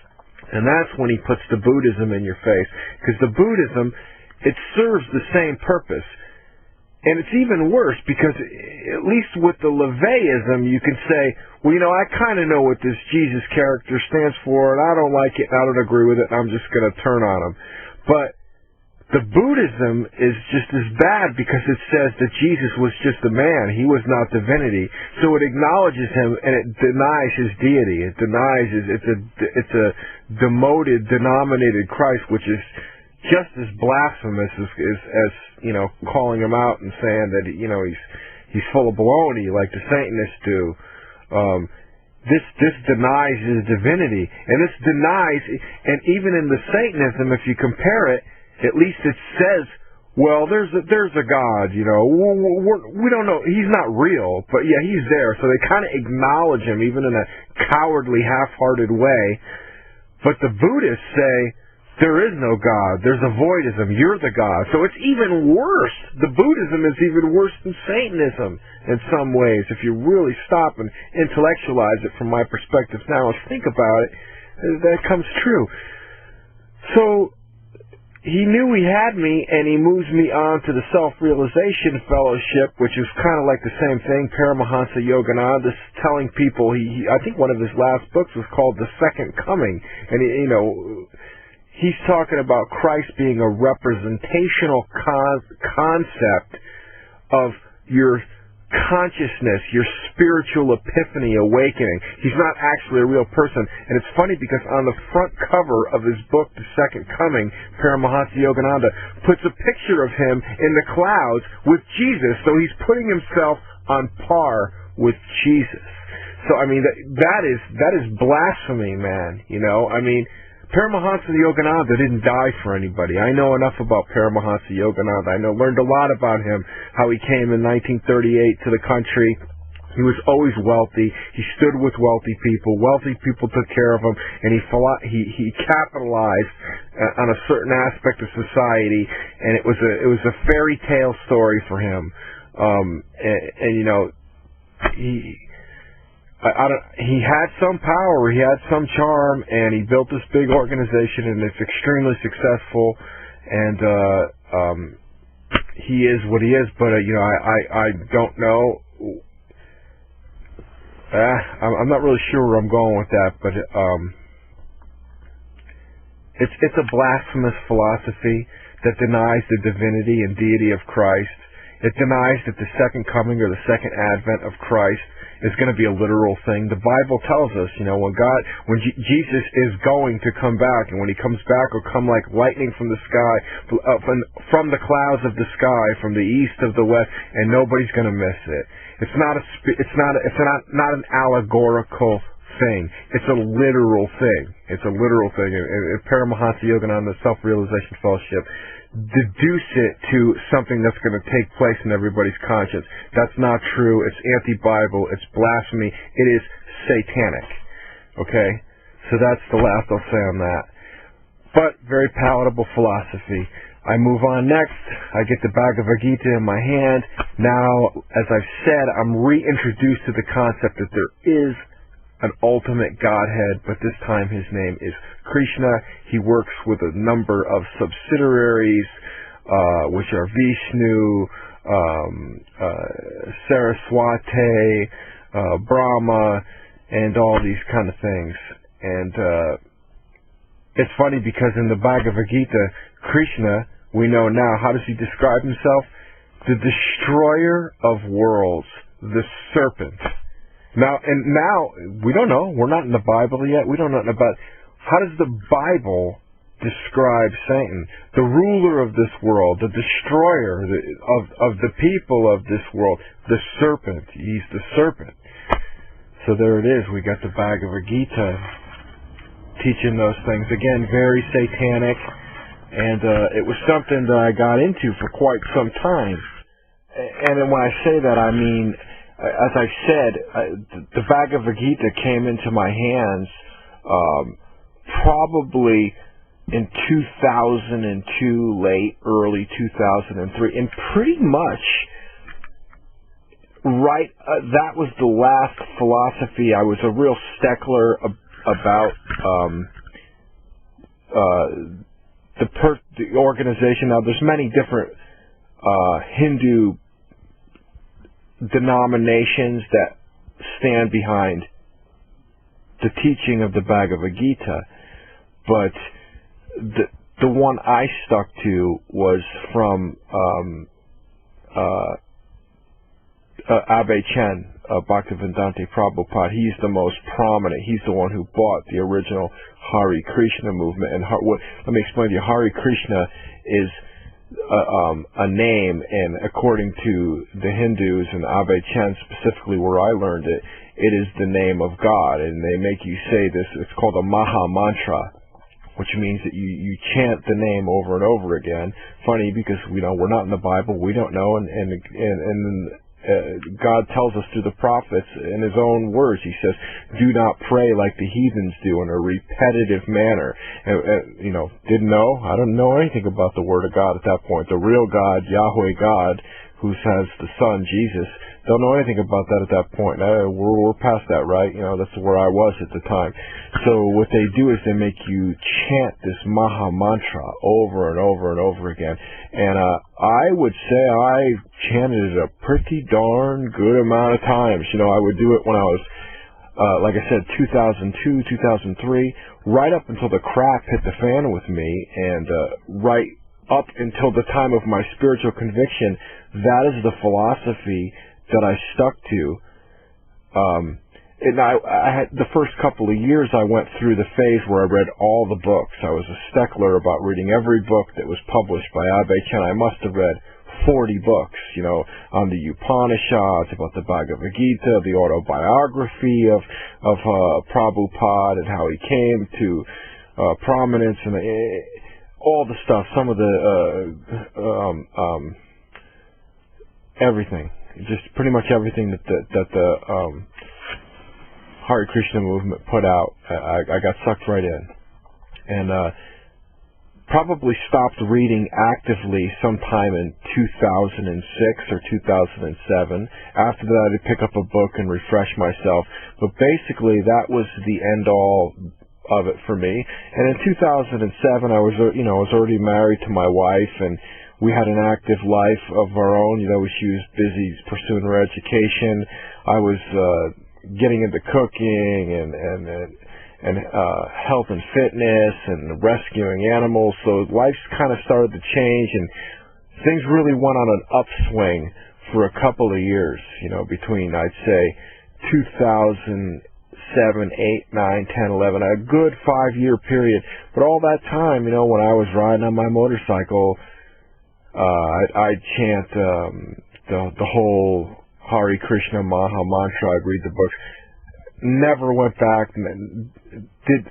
And that's when he puts the Buddhism in your face. Because the Buddhism, it serves the same purpose. And it's even worse because, at least with the Laveyism, you can say, well, I kind of know what this Jesus character stands for, and I don't like it, and I don't agree with it, and I'm just going to turn on him. But the Buddhism is just as bad because it says that Jesus was just a man. He was not divinity. So it acknowledges him and it denies his deity. It denies it's a demoted, denominated Christ, which is just as blasphemous as calling him out and saying that he's full of baloney like the Satanists do. This denies his divinity, and this denies, and even in the Satanism, if you compare it, at least it says, well, there's a God, we don't know, he's not real, but yeah, he's there, so they kind of acknowledge him, even in a cowardly, half-hearted way. But the Buddhists say, there is no God, there's a voidism, you're the God. So it's even worse. The Buddhism is even worse than Satanism in some ways, if you really stop and intellectualize it from my perspective now and think about it, that comes true. So he knew he had me, and he moves me on to the Self-Realization Fellowship, which is kind of like the same thing. Paramahansa Yogananda telling people, I think one of his last books was called The Second Coming, and he's talking about Christ being a representational concept of your consciousness, your spiritual epiphany awakening. He's not actually a real person. And it's funny because on the front cover of his book, The Second Coming, Paramahansa Yogananda puts a picture of him in the clouds with Jesus. So he's putting himself on par with Jesus. So, that is blasphemy, man. Paramahansa Yogananda didn't die for anybody. I know enough about Paramahansa Yogananda. Learned a lot about him, how he came in 1938 to the country. He was always wealthy. He stood with wealthy people. Wealthy people took care of him, and he capitalized on a certain aspect of society, and it was a fairy tale story for him. He had some power, he had some charm, and he built this big organization, and it's extremely successful, and he is what he is, but I don't know. I'm not really sure where I'm going with that, but it's a blasphemous philosophy that denies the divinity and deity of Christ. It denies that the second coming or the second advent of Christ is going to be a literal thing. The Bible tells us, when Jesus is going to come back, and when he comes back, he'll come like lightning from the sky, from the clouds of the sky, from the east of the west, and nobody's going to miss it. It's not an allegorical thing. It's a literal thing. It's a literal thing. And Paramahansa Yogananda, the Self-Realization Fellowship, deduce it to something that's going to take place in everybody's conscience. That's not true. It's anti-Bible. It's blasphemy. It is satanic. Okay? So that's the last I'll say on that. But very palatable philosophy. I move on next. I get the Bhagavad Gita in my hand. Now, as I've said, I'm reintroduced to the concept that there is an ultimate Godhead, but this time his name is Krishna. He works with a number of subsidiaries, which are Vishnu, Saraswati, Brahma, and all these kind of things. And it's funny because in the Bhagavad Gita, Krishna, we know now, how does he describe himself? The destroyer of worlds, the serpent. Now, we don't know. We're not in the Bible yet. We don't know about how does the Bible describe Satan, the ruler of this world, the destroyer of the people of this world, the serpent. He's the serpent. So there it is. We got the Bhagavad Gita teaching those things. Again, very satanic, and it was something that I got into for quite some time. And then when I say that, I mean, as I said, the Bhagavad Gita came into my hands probably in 2002, late, early 2003, and pretty much that was the last philosophy. I was a real stickler about the organization. Now, there's many different Hindu denominations that stand behind the teaching of the Bhagavad Gita, but the one I stuck to was from Abe Chen, Bhaktivedanta Prabhupada. He's the most prominent. He's the one who bought the original Hare Krishna movement. And let me explain to you. Hare Krishna is a name, and according to the Hindus and Abe Chen specifically, where I learned it, it is the name of God, and they make you say this. It's called a Maha Mantra, which means that you chant the name over and over again. Funny, because we're not in the Bible, we don't know, and God tells us through the prophets in His own words. He says, "Do not pray like the heathens do in a repetitive manner." Didn't know. I don't know anything about the Word of God at that point. The real God, Yahweh God, who has the Son, Jesus, don't know anything about that at that point. We're past that, right? That's where I was at the time. So what they do is they make you chant this Maha Mantra over and over and over again. And I would say I chanted it a pretty darn good amount of times. I would do it when I was, like I said, 2002, 2003, right up until the crap hit the fan with me, and right up until the time of my spiritual conviction. That is the philosophy that I stuck to. And I had the first couple of years I went through the phase where I read all the books. I was a stickler about reading every book that was published by Abe Chen. I must have read 40 books, on the Upanishads, about the Bhagavad Gita, the autobiography of Prabhupada and how he came to prominence, and all the stuff, some of the everything. Just pretty much everything that the Hare Krishna movement put out, I got sucked right in, and probably stopped reading actively sometime in 2006 or 2007. After that, I'd pick up a book and refresh myself. But basically, that was the end all of it for me. And in 2007, I was already married to my wife, and we had an active life of our own. She was busy pursuing her education. I was getting into cooking and health and fitness and rescuing animals. So life kind of started to change, and things really went on an upswing for a couple of years. Between, I'd say, 2007, 8, 9, 10, 11, a good 5-year period. But all that time, when I was riding on my motorcycle, I'd chant the whole Hare Krishna Maha Mantra. I'd read the books. Never went back.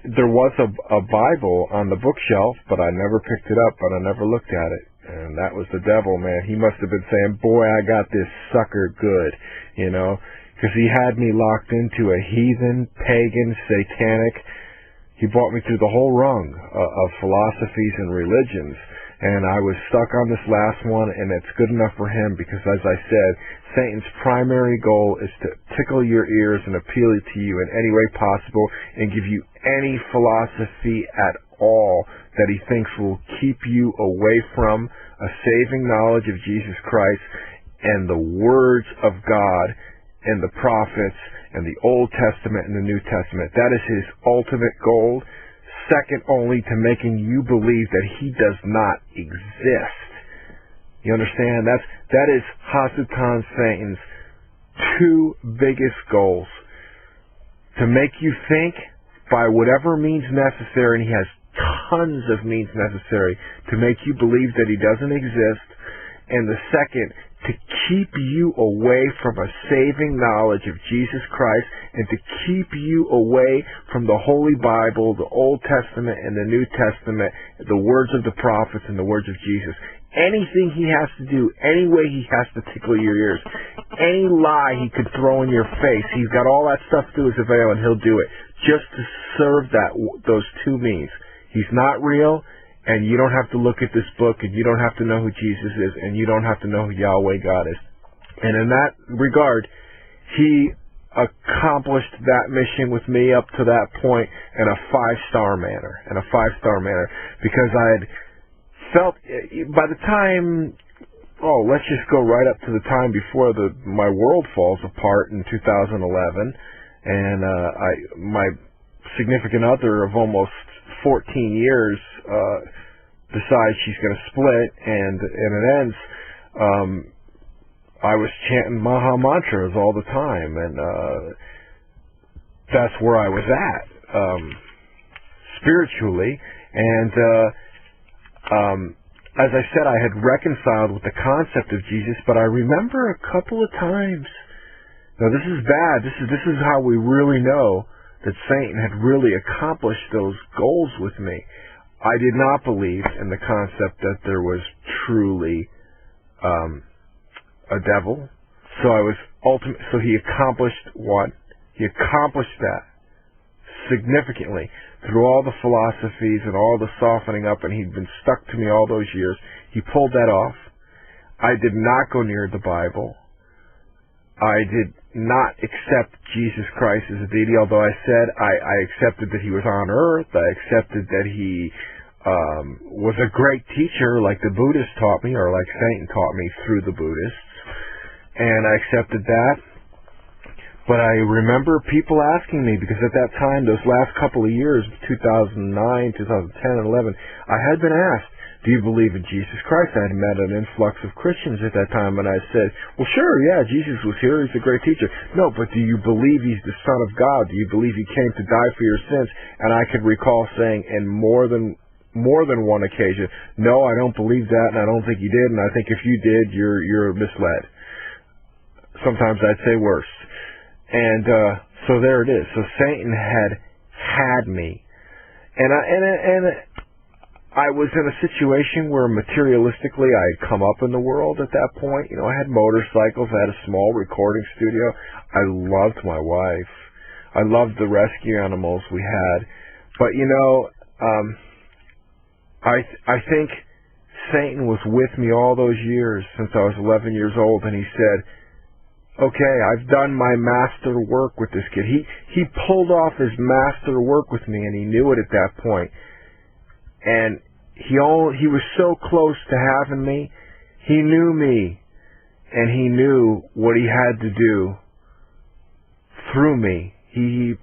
There was a Bible on the bookshelf, but I never picked it up, and I never looked at it. And that was the devil, man. He must have been saying, "Boy, I got this sucker good," because he had me locked into a heathen, pagan, satanic. He brought me through the whole rung of philosophies and religions. And I was stuck on this last one, and it's good enough for him because, as I said, Satan's primary goal is to tickle your ears and appeal to you in any way possible and give you any philosophy at all that he thinks will keep you away from a saving knowledge of Jesus Christ and the words of God and the prophets and the Old Testament and the New Testament. That is his ultimate goal, second only to making you believe that he does not exist. You understand? That is Hasatan, Satan's two biggest goals. To make you think by whatever means necessary, and he has tons of means necessary to make you believe that he doesn't exist. And the second, to keep you away from a saving knowledge of Jesus Christ and to keep you away from the Holy Bible, the Old Testament and the New Testament, the words of the prophets and the words of Jesus. Anything he has to do, any way he has to tickle your ears, any lie he could throw in your face, he's got all that stuff to his avail and he'll do it just to serve those two means. He's not real, and you don't have to look at this book, and you don't have to know who Jesus is, and you don't have to know who Yahweh God is. And in that regard, he accomplished that mission with me up to that point in a five-star manner, because I had felt, by the time, let's just go right up to the time before my world falls apart in 2011, and my significant other of almost 14 years decides she's going to split, and it ends. I was chanting Maha mantras all the time, and that's where I was at spiritually. And as I said, I had reconciled with the concept of Jesus, but I remember a couple of times. Now this is bad. This is how we really know that Satan had really accomplished those goals with me. I did not believe in the concept that there was truly a devil. So he accomplished what? He accomplished that significantly through all the philosophies and all the softening up, and he'd been stuck to me all those years. He pulled that off. I did not go near the Bible. I did not accept Jesus Christ as a deity, although I said I accepted that he was on earth. I accepted that he was a great teacher like the Buddhists taught me, or like Satan taught me through the Buddhists. And I accepted that. But I remember people asking me, because at that time, those last couple of years, 2009, 2010, and 11, I had been asked, do you believe in Jesus Christ? I had met an influx of Christians at that time, and I said, well, sure, yeah, Jesus was here, he's a great teacher. No, but do you believe he's the Son of God? Do you believe he came to die for your sins? And I could recall saying in more than one occasion, no, I don't believe that, and I don't think you did, and I think if you did, you're misled. Sometimes I'd say worse. And so there it is. So Satan had me. And I was in a situation where materialistically I had come up in the world at that point. You know, I had motorcycles, I had a small recording studio. I loved my wife. I loved the rescue animals we had. But, you know, I think Satan was with me all those years since I was 11 years old, and he said, okay, I've done my master work with this kid. He pulled off his master work with me, and he knew it at that point. And he was so close to having me. He knew me, and he knew what he had to do through me. He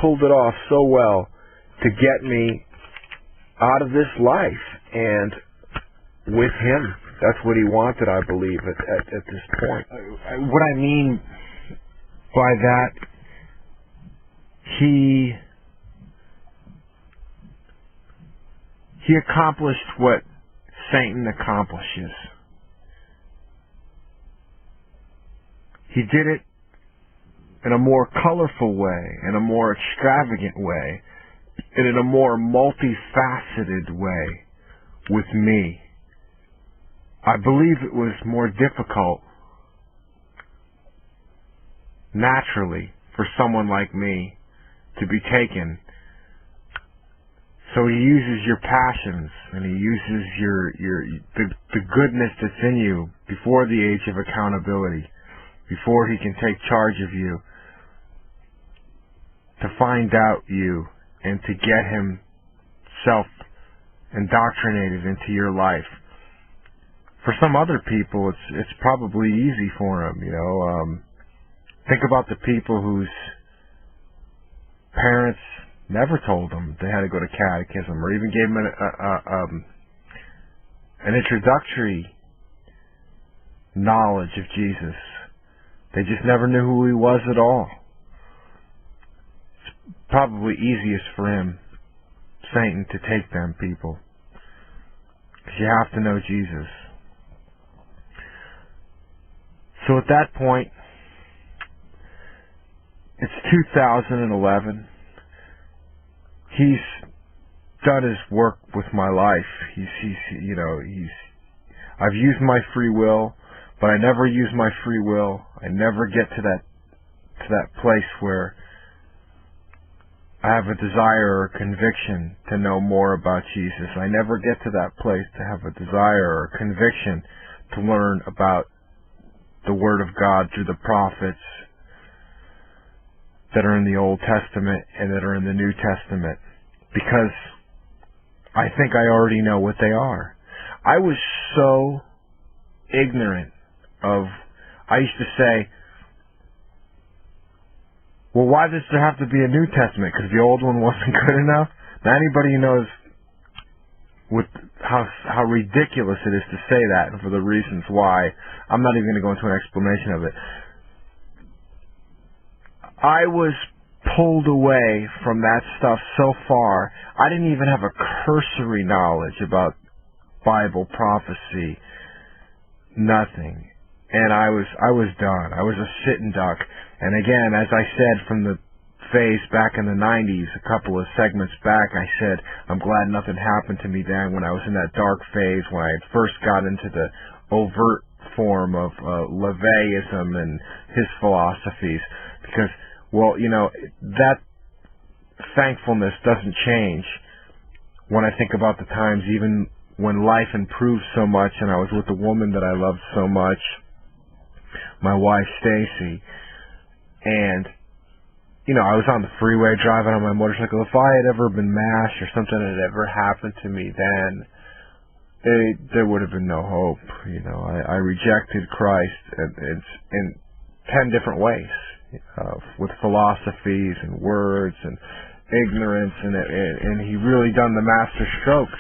pulled it off so well to get me out of this life, and with him. That's what he wanted, I believe, at this point. What I mean by that, he accomplished what Satan accomplishes. He did it in a more colorful way, in a more extravagant way, and in a more multifaceted way with me. I believe it was more difficult, naturally, for someone like me to be taken. So he uses your passions, and he uses the goodness that's in you before the age of accountability, before he can take charge of you, to find out you and to get himself indoctrinated into your life. For some other people, it's probably easy for them, you know. Think about the people whose parents never told them they had to go to catechism, or even gave them an introductory knowledge of Jesus. They just never knew who he was at all. It's probably easiest for him, Satan, to take them people, because you have to know Jesus. So at that point, it's 2011. He's done his work with my life. I've used my free will, but I never use my free will. I never get to that place where I have a desire or conviction to know more about Jesus. I never get to that place to have a desire or conviction to learn about the Word of God through the prophets that are in the Old Testament and that are in the New Testament, because I think I already know what they are. I was so ignorant of, I used to say, well, why does there have to be a New Testament? Because the old one wasn't good enough? Now anybody who knows how ridiculous it is to say that, and for the reasons why, I'm not even going to go into an explanation of it. I was pulled away from that stuff so far, I didn't even have a cursory knowledge about Bible prophecy. Nothing. And I was done. I was a sitting duck. And again, as I said from the phase back in the 90s, a couple of segments back, I said, I'm glad nothing happened to me then when I was in that dark phase, when I first got into the overt form of Laveyism and his philosophies. Because, well, that thankfulness doesn't change when I think about the times even when life improved so much and I was with the woman that I loved so much, my wife Stacy, and I was on the freeway driving on my motorcycle. If I had ever been mashed or something had ever happened to me then, there would have been no hope. I rejected Christ in 10 different ways, with philosophies and words and ignorance, and he really done the master stroke.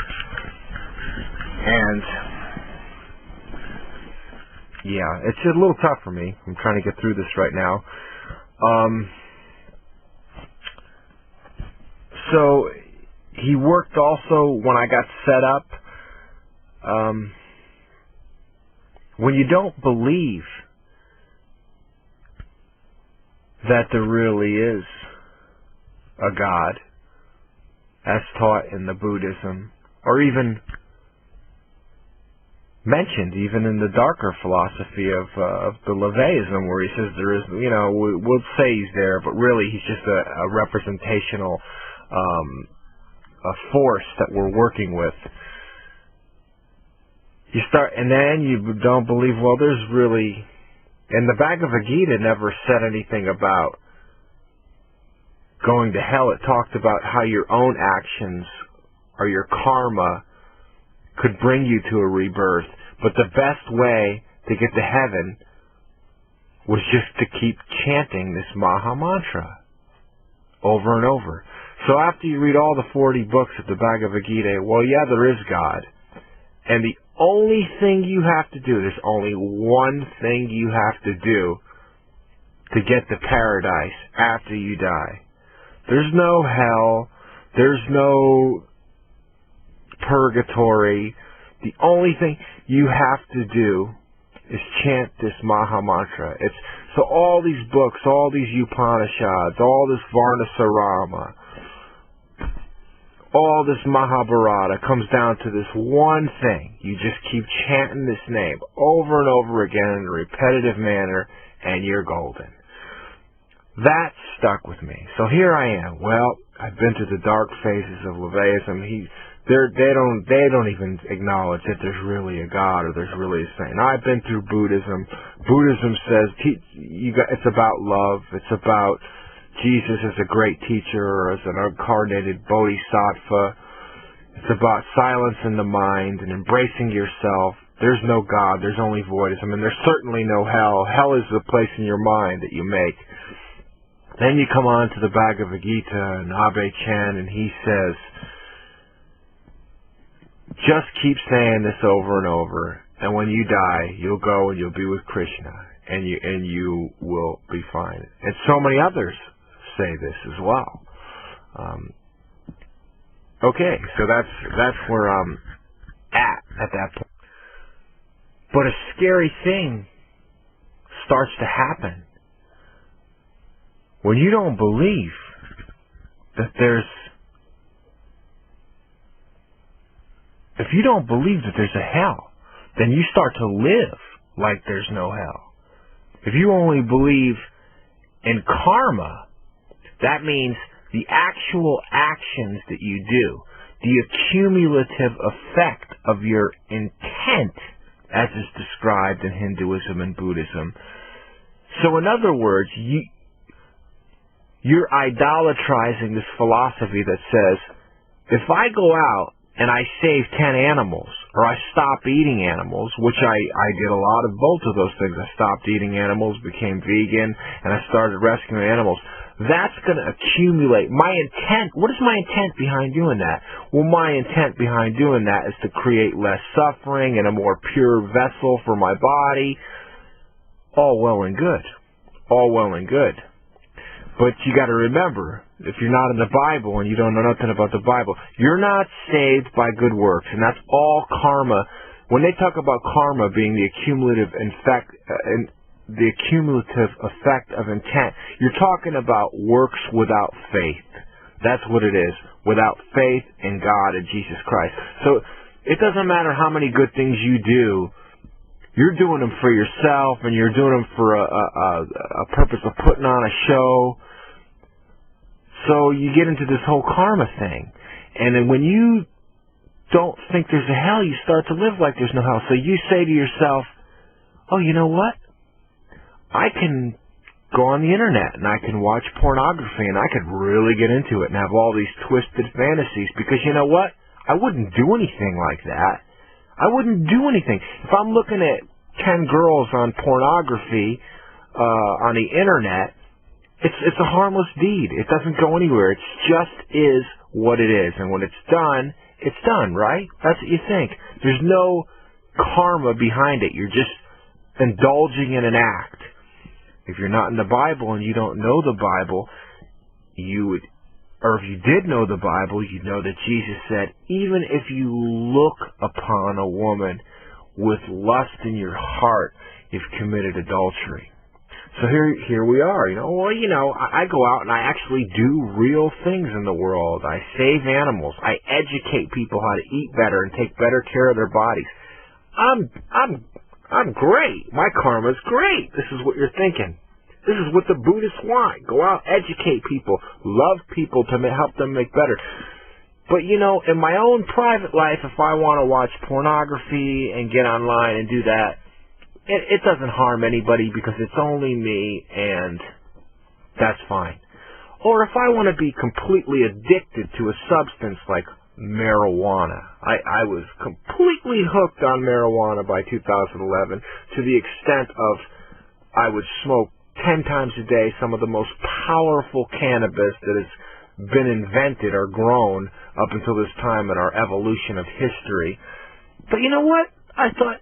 And yeah, it's a little tough for me. I'm trying to get through this right now. So he worked also when I got set up. When you don't believe that there really is a God, as taught in the Buddhism, or even mentioned even in the darker philosophy of the Laveyism, where he says there is, we'll say he's there, but really he's just a representational a force that we're working with. You start, and then you don't believe, well, there's really, and the Bhagavad Gita never said anything about going to hell. It talked about how your own actions or your karma could bring you to a rebirth, but the best way to get to heaven was just to keep chanting this Maha Mantra over and over. So after you read all the 40 books of the Bhagavad Gita, well, yeah, there is God. And the only thing you have to do, there's only one thing you have to do to get to paradise after you die. There's no hell. There's no purgatory. The only thing you have to do is chant this Maha Mantra. So all these books, all these Upanishads, all this Varnasarama, all this Mahabharata comes down to this one thing. You just keep chanting this name over and over again in a repetitive manner, and you're golden. That stuck with me. So here I am. Well, I've been to the dark phases of Laveyism. They don't even acknowledge that there's really a God or there's really a saint. I've been through Buddhism. Buddhism says it's about love. It's about Jesus as a great teacher or as an incarnated bodhisattva. It's about silence in the mind and embracing yourself. There's no God. There's only voidism. And there's certainly no hell. Hell is the place in your mind that you make. Then you come on to the Bhagavad Gita and Abe Chan, and he says, just keep saying this over and over, and when you die, you'll go and you'll be with Krishna, and you will be fine. And so many others say this as well. Okay, so that's where I'm at that point. But a scary thing starts to happen. When you don't believe that if you don't believe that there's a hell, then you start to live like there's no hell. If you only believe in karma, that means the actual actions that you do, the accumulative effect of your intent, as is described in Hinduism and Buddhism. So in other words, you're idolatrizing this philosophy that says, if I go out and I save 10 animals, or I stop eating animals, which I did a lot of both of those things. I stopped eating animals, became vegan, and I started rescuing animals. That's going to accumulate. My intent, what is my intent behind doing that? Well, my intent behind doing that is to create less suffering and a more pure vessel for my body. All well and good. All well and good. But you got to remember, if you're not in the Bible and you don't know nothing about the Bible, you're not saved by good works, and that's all karma. When they talk about karma being the accumulative effect of intent, you're talking about works without faith. That's what it is. Without faith in God and Jesus Christ. So it doesn't matter how many good things you do. You're doing them for yourself, and you're doing them for a purpose of putting on a show. So you get into this whole karma thing. And then when you don't think there's a hell, you start to live like there's no hell. So you say to yourself, oh, you know what? I can go on the internet and I can watch pornography and I could really get into it and have all these twisted fantasies, because you know what? I wouldn't do anything like that. I wouldn't do anything. If I'm looking at 10 girls on pornography on the internet, it's a harmless deed. It doesn't go anywhere. It just is what it is. And when it's done, right? That's what you think. There's no karma behind it. You're just indulging in an act. If you're not in the Bible and you don't know the Bible, or if you did know the Bible, you'd know that Jesus said, even if you look upon a woman with lust in your heart, you've committed adultery. So here we are, I go out and I actually do real things in the world. I save animals. I educate people how to eat better and take better care of their bodies. I'm great. My karma's great. This is what you're thinking. This is what the Buddhists want. Go out, educate people, love people to help them make better. But, in my own private life, if I want to watch pornography and get online and do that, it doesn't harm anybody because it's only me, and that's fine. Or if I want to be completely addicted to a substance like marijuana. I was completely hooked on marijuana by 2011 to the extent of I would smoke 10 times a day some of the most powerful cannabis that has been invented or grown up until this time in our evolution of history. But you know what? I thought,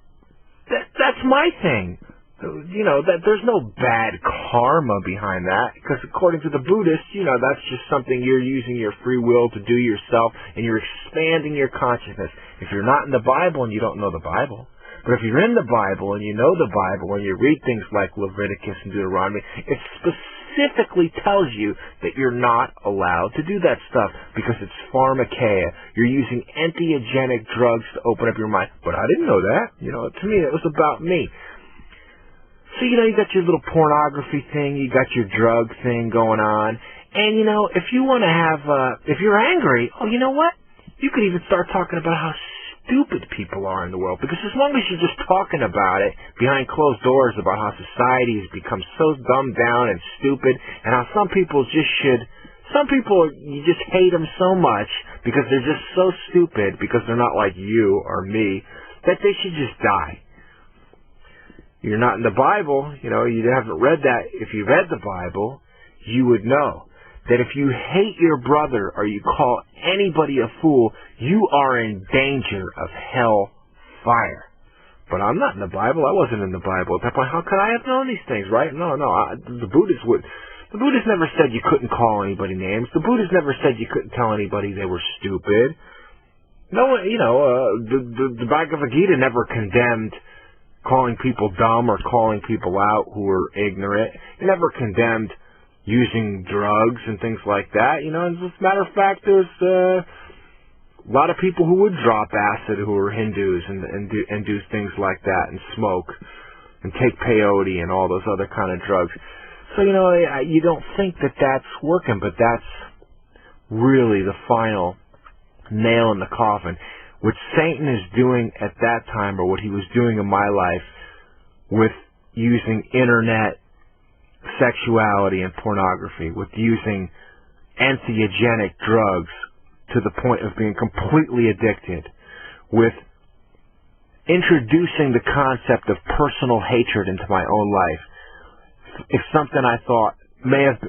that's my thing. That there's no bad karma behind that, because according to the Buddhists, that's just something you're using your free will to do yourself, and you're expanding your consciousness. If you're not in the Bible and you don't know the Bible, but if you're in the Bible and you know the Bible and you read things like Leviticus and Deuteronomy, it specifically tells you that you're not allowed to do that stuff because it's pharmakeia. You're using entheogenic drugs to open up your mind. But I didn't know that. To me, it was about me. So, you got your little pornography thing, you got your drug thing going on, and, if you want to have, if you're angry, oh, you know what? You could even start talking about how stupid people are in the world, because as long as you're just talking about it behind closed doors about how society has become so dumbed down and stupid, and how some people you just hate them so much because they're just so stupid because they're not like you or me, that they should just die. You're not in the Bible, you haven't read that. If you read the Bible, you would know that if you hate your brother or you call anybody a fool, you are in danger of hell fire. But I'm not in the Bible. I wasn't in the Bible at that point. How could I have known these things, right? No. The Buddhists never said you couldn't call anybody names. The Buddhists never said you couldn't tell anybody they were stupid. No, the Bhagavad Gita never condemned calling people dumb or calling people out who were ignorant. He never condemned using drugs and things like that. You know, as a matter of fact, there's a lot of people who would drop acid who were Hindus and do things like that and smoke and take peyote and all those other kind of drugs. So, you know, you don't think that that's working, but that's really the final nail in the coffin. What Satan is doing at that time, or what he was doing in my life with using internet sexuality and pornography, with using entheogenic drugs to the point of being completely addicted, with introducing the concept of personal hatred into my own life. If something I thought may have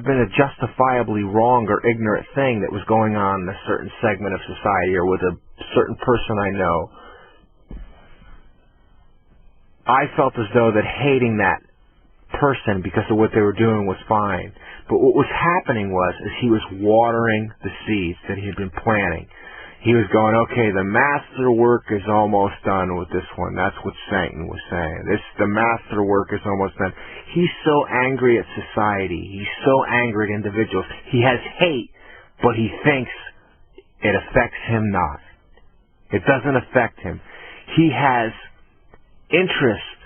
been a justifiably wrong or ignorant thing that was going on in a certain segment of society or with a certain person I know, I felt as though that hating that person because of what they were doing was fine. But what was happening was he was watering the seeds that he had been planting. He was going, okay, the master work is almost done with this one. That's what Satan was saying. The master work is almost done. He's so angry at society. He's so angry at individuals. He has hate, but he thinks it affects him not. It doesn't affect him. He has interest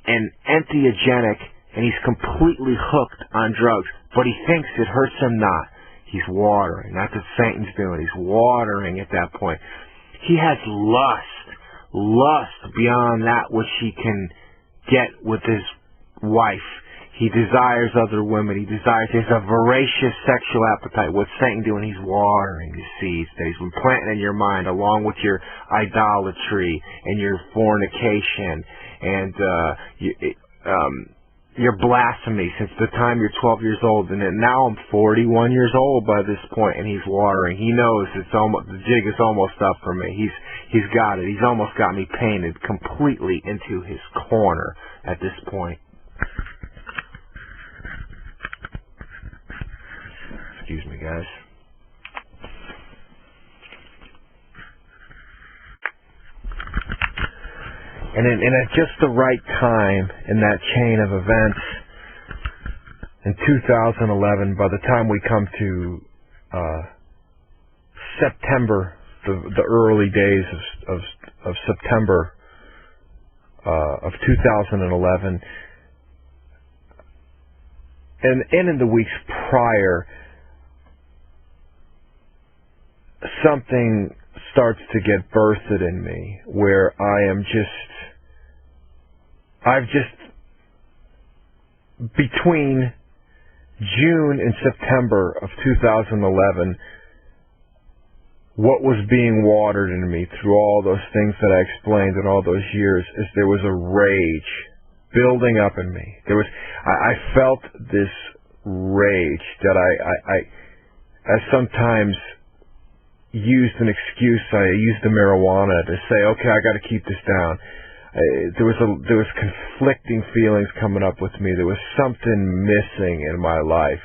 in entheogenic, and he's completely hooked on drugs, but he thinks it hurts him not. He's watering. That's what Satan's doing. He's watering at that point. He has lust beyond that which he can get with his wife. He desires other women. He has a voracious sexual appetite. What's Satan doing? He's watering the seeds that he's been planting in your mind, along with your idolatry and your fornication and your blasphemy since the time you're 12 years old. And then now I'm 41 years old by this point, and he's watering. He knows the jig is almost up for me. He's got it. He's almost got me painted completely into his corner at this point. Excuse me, guys. And at just the right time in that chain of events, in 2011, by the time we come to September, the early days of September of 2011, and in the weeks prior, something starts to get birthed in me where I've just between June and September of 2011, what was being watered in me through all those things that I explained in all those years is there was a rage building up in me. I felt this rage that I sometimes used an excuse. I used the marijuana to say, okay, I got to keep this down. There was conflicting feelings coming up with me. There was something missing in my life,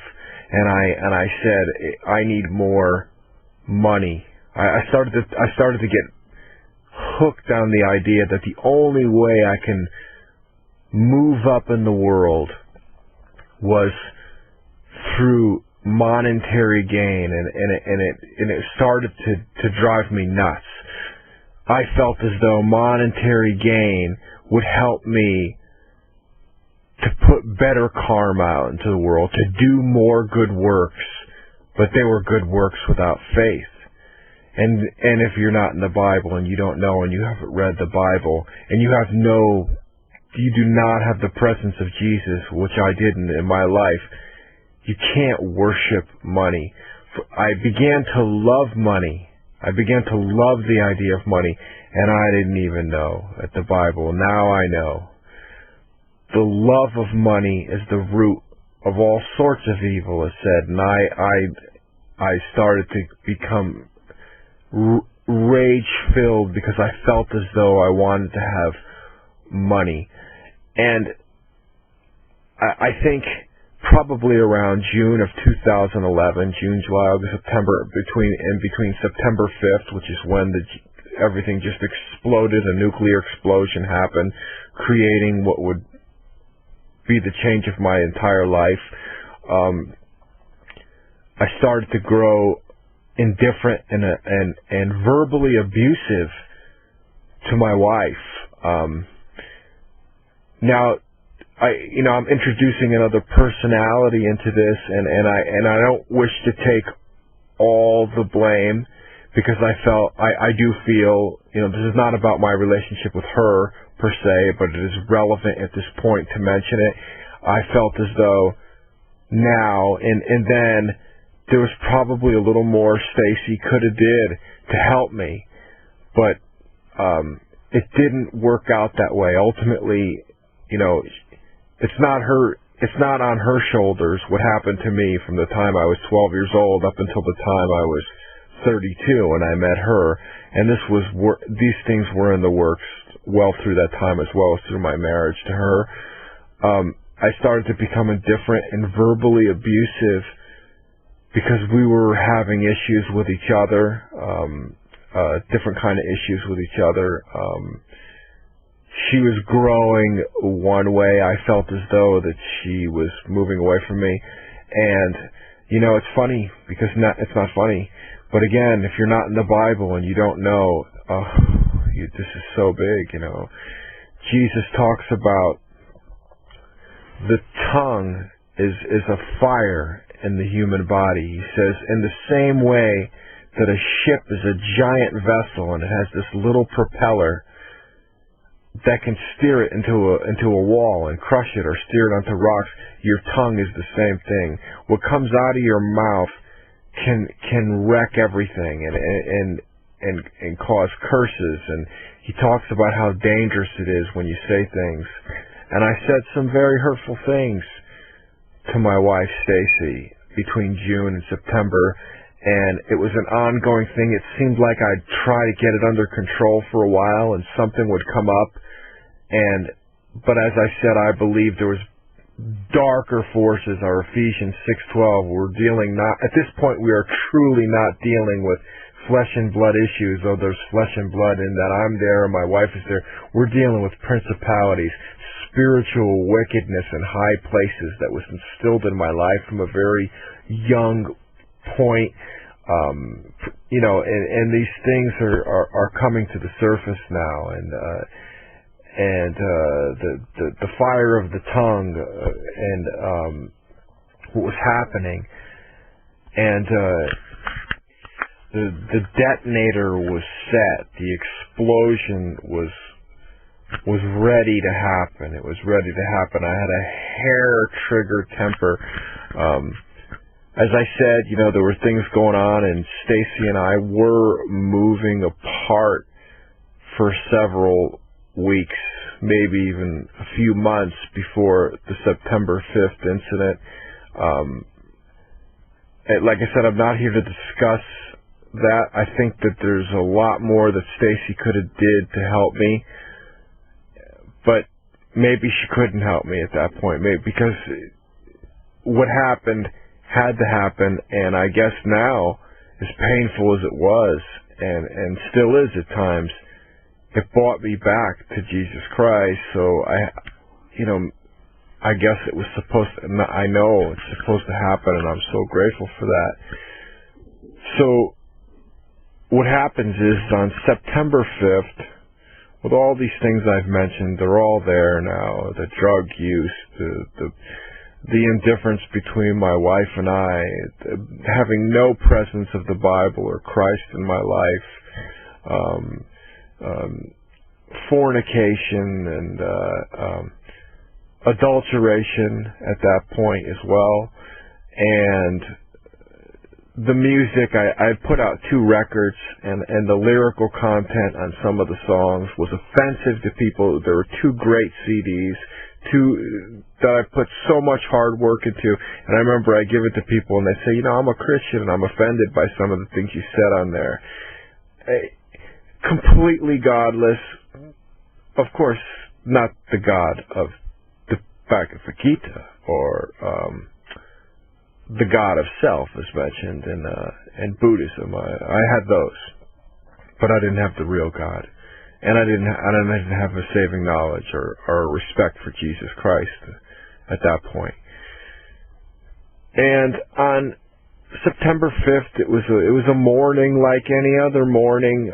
and I said, I need more money. I started to get hooked on the idea that the only way I can move up in the world was through monetary gain, and it started to drive me nuts. I felt as though monetary gain would help me to put better karma out into the world, to do more good works, but they were good works without faith. And if you're not in the Bible and you don't know and you haven't read the Bible and you do not have the presence of Jesus, which I didn't in my life, you can't worship money. I began to love money. I began to love the idea of money, and I didn't even know at the Bible. Now I know. The love of money is the root of all sorts of evil, is said, and I started to become rage-filled because I felt as though I wanted to have money. And I think probably around June of 2011, June, July, August, September, between September 5th, which is when everything just exploded. A nuclear explosion happened, creating what would be the change of my entire life. I started to grow indifferent and verbally abusive to my wife. Now, I'm introducing another personality into this, and I don't wish to take all the blame, because I do feel, this is not about my relationship with her per se, but it is relevant at this point to mention it. I felt as though now, and then there was probably a little more Stacy could have did to help me, but it didn't work out that way. Ultimately, it's not on her shoulders what happened to me from the time I was 12 years old up until the time I was 32 when I met her. And these things were in the works well through that time, as well as through my marriage to her. I started to become indifferent and verbally abusive because we were having issues with each other, different kind of issues with each other. She was growing one way. I felt as though that she was moving away from me. And, it's funny, because it's not funny. But again, if you're not in the Bible and you don't know, this is so big, Jesus talks about the tongue is a fire in the human body. He says, in the same way that a ship is a giant vessel and it has this little propeller that can steer it into a wall and crush it, or steer it onto rocks, your tongue is the same thing. What comes out of your mouth can wreck everything and cause curses. And he talks about how dangerous it is when you say things. And I said some very hurtful things to my wife, Stacy, between June and September, and it was an ongoing thing. It seemed like I'd try to get it under control for a while, and something would come up. But as I said, I believe there was darker forces. Our Ephesians 6:12. We're dealing not at this point. We are truly not dealing with flesh and blood issues, though there's flesh and blood in that I'm there and my wife is there. We're dealing with principalities, spiritual wickedness in high places that was instilled in my life from a very young point. And these things are coming to the surface now, and the fire of the tongue, and what was happening, and the detonator was set. The explosion was ready to happen. It was ready to happen. I had a hair-trigger temper. As I said, there were things going on, and Stacy and I were moving apart for several weeks, maybe even a few months before the September 5th incident. Like I said, I'm not here to discuss that. I think that there's a lot more that Stacy could have did to help me, but maybe she couldn't help me at that point, maybe because what happened had to happen, and I guess now, as painful as it was, and still is at times, it brought me back to Jesus Christ. So I guess it was supposed to, I know it's supposed to happen, and I'm so grateful for that. So what happens is on September 5th, with all these things I've mentioned, they're all there now. The drug use, the indifference between my wife and I, having no presence of the Bible or Christ in my life, fornication and adulteration at that point as well. And the music, I put out 2 records, and the lyrical content on some of the songs was offensive to people. There were 2 great CDs, that I put so much hard work into, and I remember I give it to people and they say, I'm a Christian and I'm offended by some of the things you said on there. Completely godless. Of course, not the God of the Bhagavad Gita or the God of self, as mentioned in Buddhism. I had those. but I didn't have the real God, and I didn't have a saving knowledge or a respect for Jesus Christ at that point. And on September 5th, it was a morning like any other morning.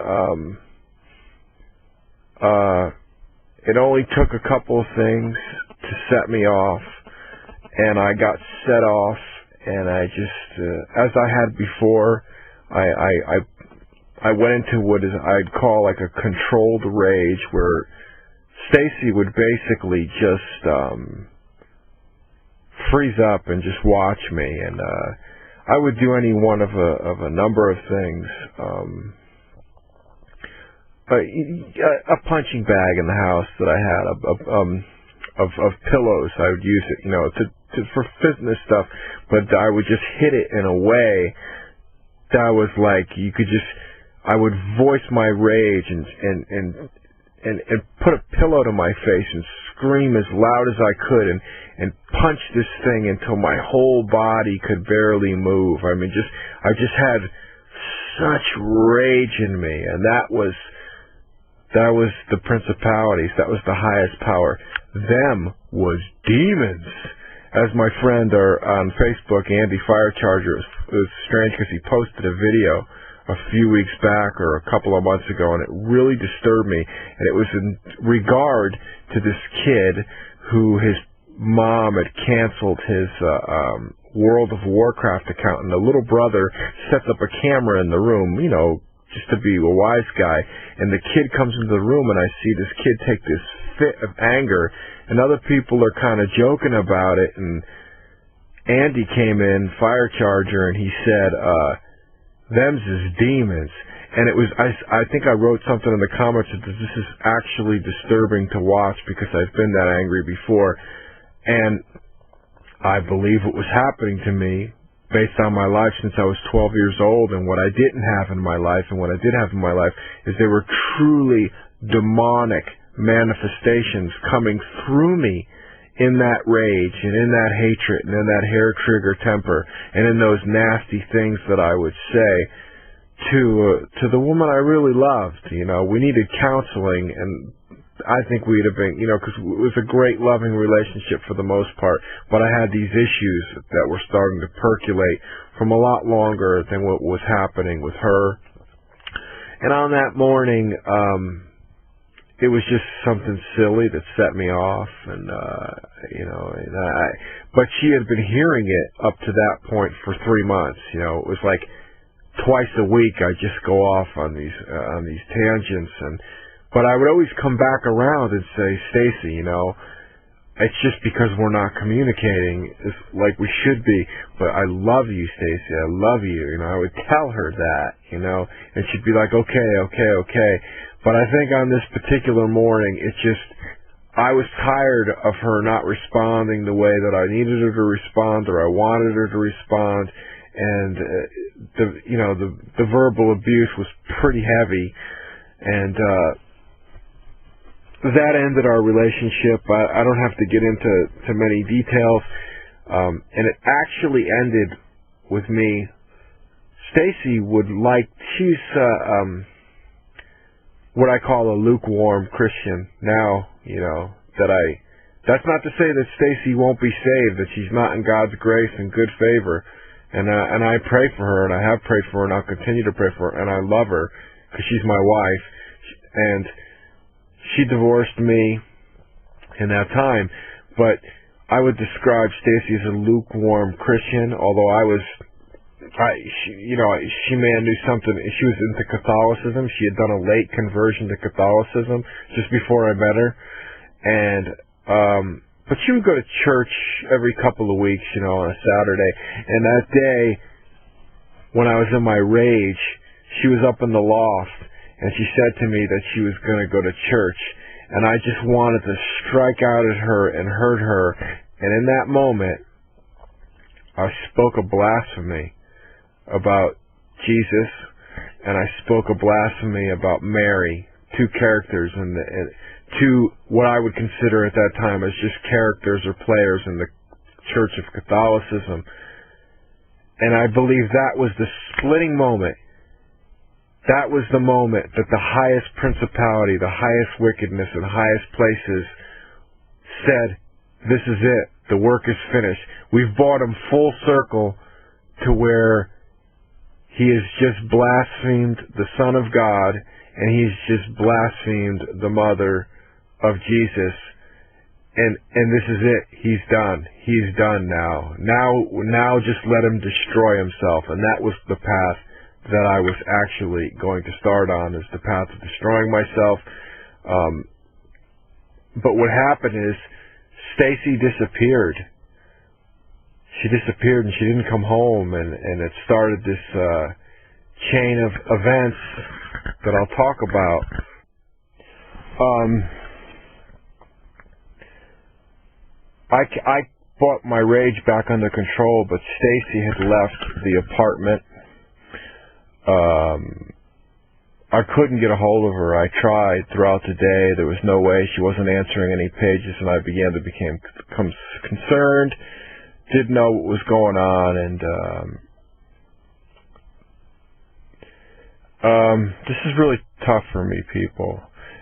It only took a couple of things to set me off, and I got set off, and I just, as I had before, I went into what I'd call like a controlled rage, where Stacy would basically just freeze up and just watch me, and I would do any one of a number of things. A punching bag in the house that I had of pillows. I would use it, for fitness stuff, but I would just hit it in a way that was like I would voice my rage and put a pillow to my face and scream as loud as I could and punch this thing until my whole body could barely move. I mean, I just had such rage in me, and that was the principalities. That was the highest power. Them was demons. As my friend on Facebook, Andy Firecharger, it was strange because he posted a video a few weeks back or a couple of months ago, and it really disturbed me. And it was in regard to this kid who his mom had canceled his World of Warcraft account, and the little brother sets up a camera in the room, just to be a wise guy. And the kid comes into the room, and I see this kid take this fit of anger, and other people are kind of joking about it. And Andy came in, Firecharger, and he said, "Them's is demons." And it was, I think I wrote something in the comments that this is actually disturbing to watch because I've been that angry before, and I believe what was happening to me based on my life since I was 12 years old, and what I didn't have in my life and what I did have in my life is they were truly demonic manifestations coming through me in that rage and in that hatred and in that hair trigger temper and in those nasty things that I would say to the woman I really loved. We needed counseling, and I think we'd have been, because it was a great loving relationship for the most part, but I had these issues that were starting to percolate from a lot longer than what was happening with her. And on that morning, it was just something silly that set me off, and but she had been hearing it up to that point for 3 months. It was like twice a week I'd just go off on these tangents, but I would always come back around and say, "Stacy, it's just because we're not communicating like we should be, but I love you, Stacy, I love you." I would tell her that, and she'd be like, okay. But I think on this particular morning, I was tired of her not responding the way that I needed her to respond or I wanted her to respond, and the verbal abuse was pretty heavy, and that ended our relationship. I don't have to get into many details, and it actually ended with me. Stacy she's what I call a lukewarm Christian now. That's not to say that Stacy won't be saved, that she's not in God's grace and good favor, and I pray for her, and I have prayed for her, and I'll continue to pray for her, and I love her because she's my wife, and she divorced me in that time. But I would describe Stacy as a lukewarm Christian, although she may have knew something. She was into Catholicism. She had done a late conversion to Catholicism just before I met her, and but she would go to church every couple of weeks, on a Saturday. And that day, when I was in my rage, she was up in the loft, and she said to me that she was going to go to church, and I just wanted to strike out at her and hurt her. And in that moment, I spoke a blasphemy about Jesus, and I spoke a blasphemy about Mary, two characters and two what I would consider at that time as just characters or players in the Church of Catholicism. And I believe that was the splitting moment that was the moment that the highest principality, the highest wickedness, and the highest places said, this is it. The work is finished. We've brought him full circle to where he has just blasphemed the Son of God, and he's just blasphemed the Mother of Jesus. And this is it. He's done. He's done now. Now just let him destroy himself. And that was the path that I was actually going to start on, is the path of destroying myself. But what happened is Stacy disappeared. She disappeared and she didn't come home, and it started this chain of events that I'll talk about. I brought my rage back under control, but Stacy had left the apartment. I couldn't get a hold of her. I tried throughout the day. There was no way. She wasn't answering any pages, and I began to become concerned. Didn't know what was going on, and this is really tough for me, people.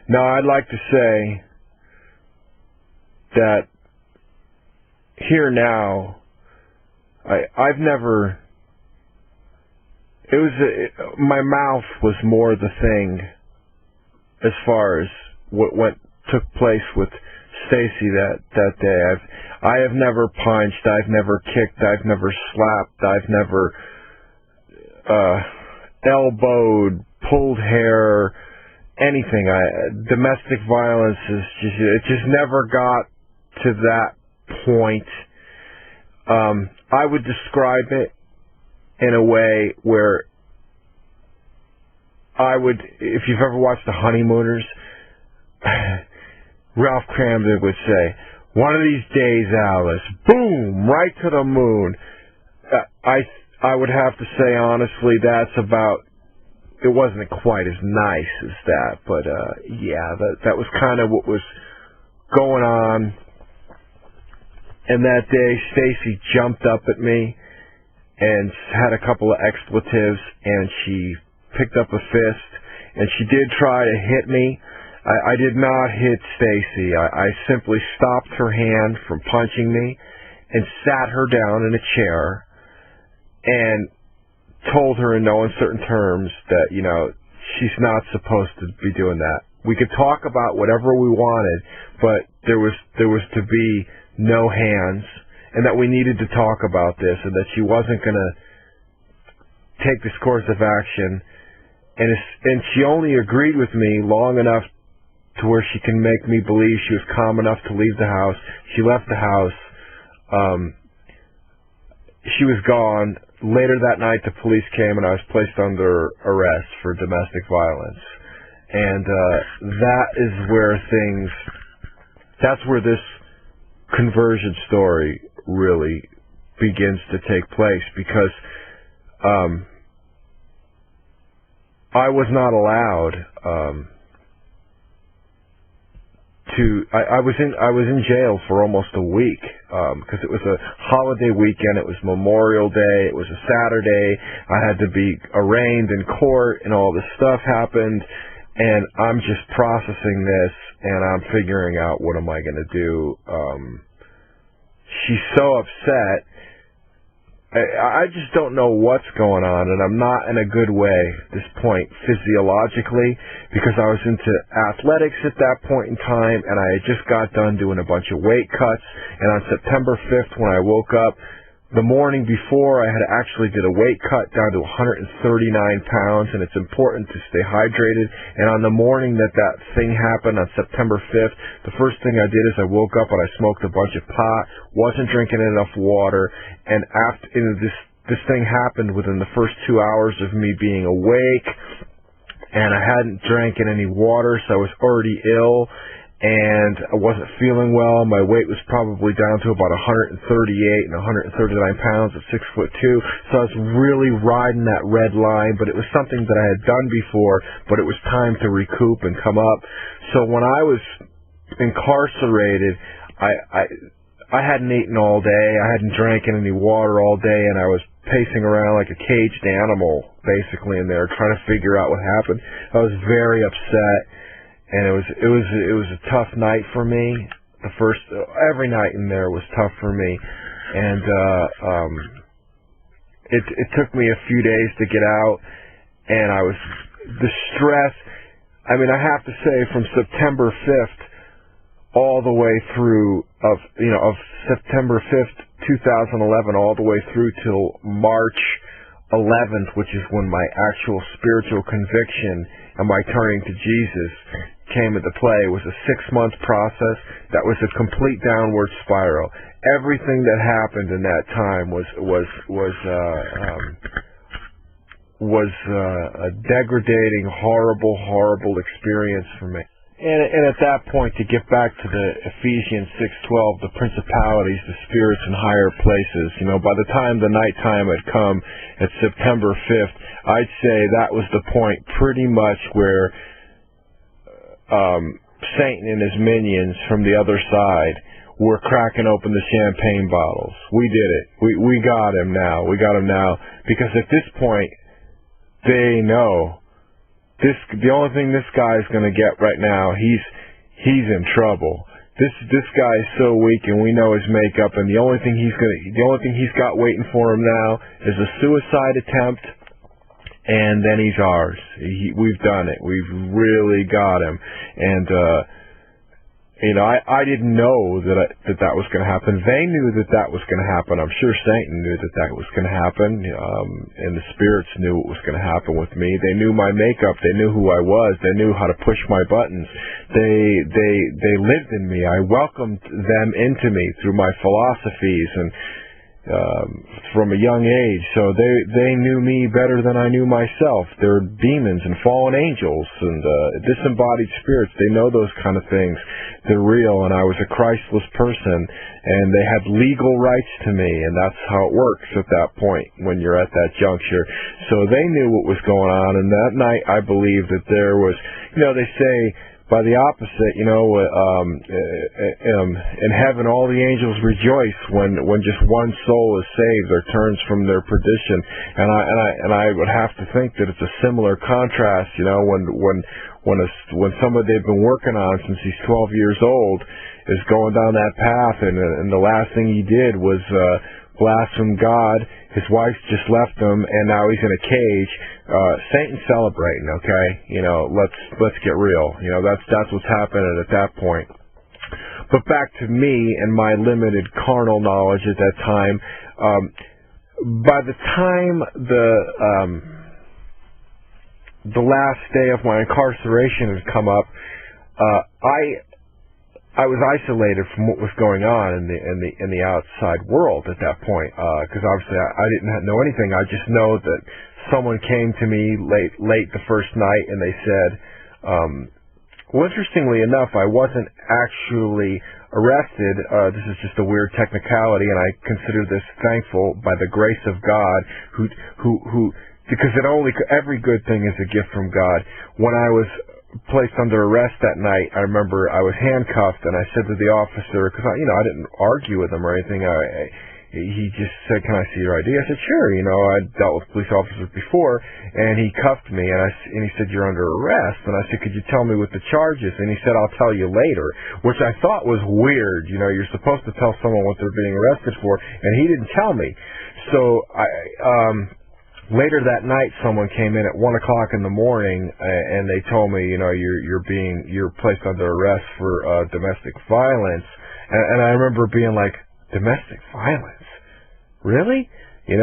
Now, I'd like to say that here now, I've never... my mouth was more the thing as far as what took place with Stacy that day. I have never punched, I've never kicked, I've never slapped, I've never elbowed, pulled hair, anything. Domestic violence it just never got to that point. I would describe it in a way where if you've ever watched The Honeymooners, Ralph Cramden would say, one of these days, Alice, boom, right to the moon. I would have to say, honestly, that's about, it wasn't quite as nice as that, but yeah, that was kind of what was going on. And that day, Stacy jumped up at me and had a couple of expletives, and she picked up a fist, and she did try to hit me. I did not hit Stacy. I simply stopped her hand from punching me and sat her down in a chair and told her in no uncertain terms that, she's not supposed to be doing that. We could talk about whatever we wanted, but there was to be no hands, and that we needed to talk about this, and that she wasn't going to take this course of action. And she only agreed with me long enough to where she can make me believe she was calm enough to leave the house. She left the house. She was gone. Later that night, the police came, and I was placed under arrest for domestic violence. And that's where this conversion story really begins to take place, because I was not allowed I was in jail for almost a week because it was a holiday weekend. It was Memorial Day. It was a Saturday. I had to be arraigned in court, and all this stuff happened. And I'm just processing this, and I'm figuring out, what am I going to do? She's so upset. I just don't know what's going on, and I'm not in a good way at this point physiologically, because I was into athletics at that point in time, and I had just got done doing a bunch of weight cuts. And on September 5th, when I woke up, the morning before, I had actually did a weight cut down to 139 pounds, and it's important to stay hydrated. And on the morning that thing happened, on September 5th, the first thing I did is I woke up and I smoked a bunch of pot, wasn't drinking enough water, and this thing happened within the first 2 hours of me being awake, and I hadn't drank any water, so I was already ill. And I wasn't feeling well. My weight was probably down to about 138 and 139 pounds at 6'2". So I was really riding that red line, but it was something that I had done before, but it was time to recoup and come up. So when I was incarcerated, I hadn't eaten all day, I hadn't drank any water all day, and I was pacing around like a caged animal, basically, in there, trying to figure out what happened. I was very upset, and it was a tough night for me. Every night in there was tough for me, and it took me a few days to get out, and the stress. I mean, I have to say, from September 5th all the way through of September 5th, 2011, all the way through till March 11th, which is when my actual spiritual conviction and my turning to Jesus came into play, was a 6-month process that was a complete downward spiral. Everything that happened in that time was a degrading, horrible experience for me. And at that point, to get back to the Ephesians 6:12, the principalities, the spirits in higher places, by the time the nighttime had come at September 5th, I'd say that was the point pretty much where Satan and his minions from the other side were cracking open the champagne bottles. We did it. We got him now. We got him now. Because at this point, they know the only thing this guy's going to get right now, he's in trouble. This guy is so weak, and we know his makeup, and the only thing he's got waiting for him now is a suicide attempt, and then he's ours. We've done it. We've really got him. And I didn't know that was going to happen. They knew that was going to happen. I'm sure Satan knew that was going to happen, and the spirits knew what was going to happen with me. They knew my makeup. They knew who I was. They knew how to push my buttons. They lived in me. I welcomed them into me through my philosophies and from a young age. So they knew me better than I knew myself. They're demons and fallen angels and disembodied spirits. They know those kind of things. They're real, and I was a Christless person, and they had legal rights to me, and that's how it works at that point when you're at that juncture. So they knew what was going on, and that night I believe that there was, they say, by the opposite, in heaven all the angels rejoice when just one soul is saved or turns from their perdition, and I would have to think that it's a similar contrast, when somebody they've been working on since he's 12 years old is going down that path, and the last thing he did was blaspheme God. His wife just left him, and now he's in a cage. Satan's celebrating, okay? Let's get real. That's what's happening at that point. But back to me and my limited carnal knowledge at that time. By the time the last day of my incarceration had come up, I was isolated from what was going on in the outside world at that point, because obviously I didn't know anything. I just know that someone came to me late the first night, and they said, well, interestingly enough, I wasn't actually arrested. This is just a weird technicality, and I consider this thankful by the grace of God, who because every good thing is a gift from God. When I was placed under arrest that night, I remember I was handcuffed, and I said to the officer, because I didn't argue with him or anything. He just said, "Can I see your ID?" I said, "Sure." I'd dealt with police officers before, and he cuffed me, and he said, "You're under arrest." And I said, "Could you tell me what the charge is?" And he said, "I'll tell you later," which I thought was weird. You're supposed to tell someone what they're being arrested for, and he didn't tell me. So later that night, someone came in at 1:00 in the morning, and they told me, you're placed under arrest for domestic violence. And I remember being like, domestic violence? Really? And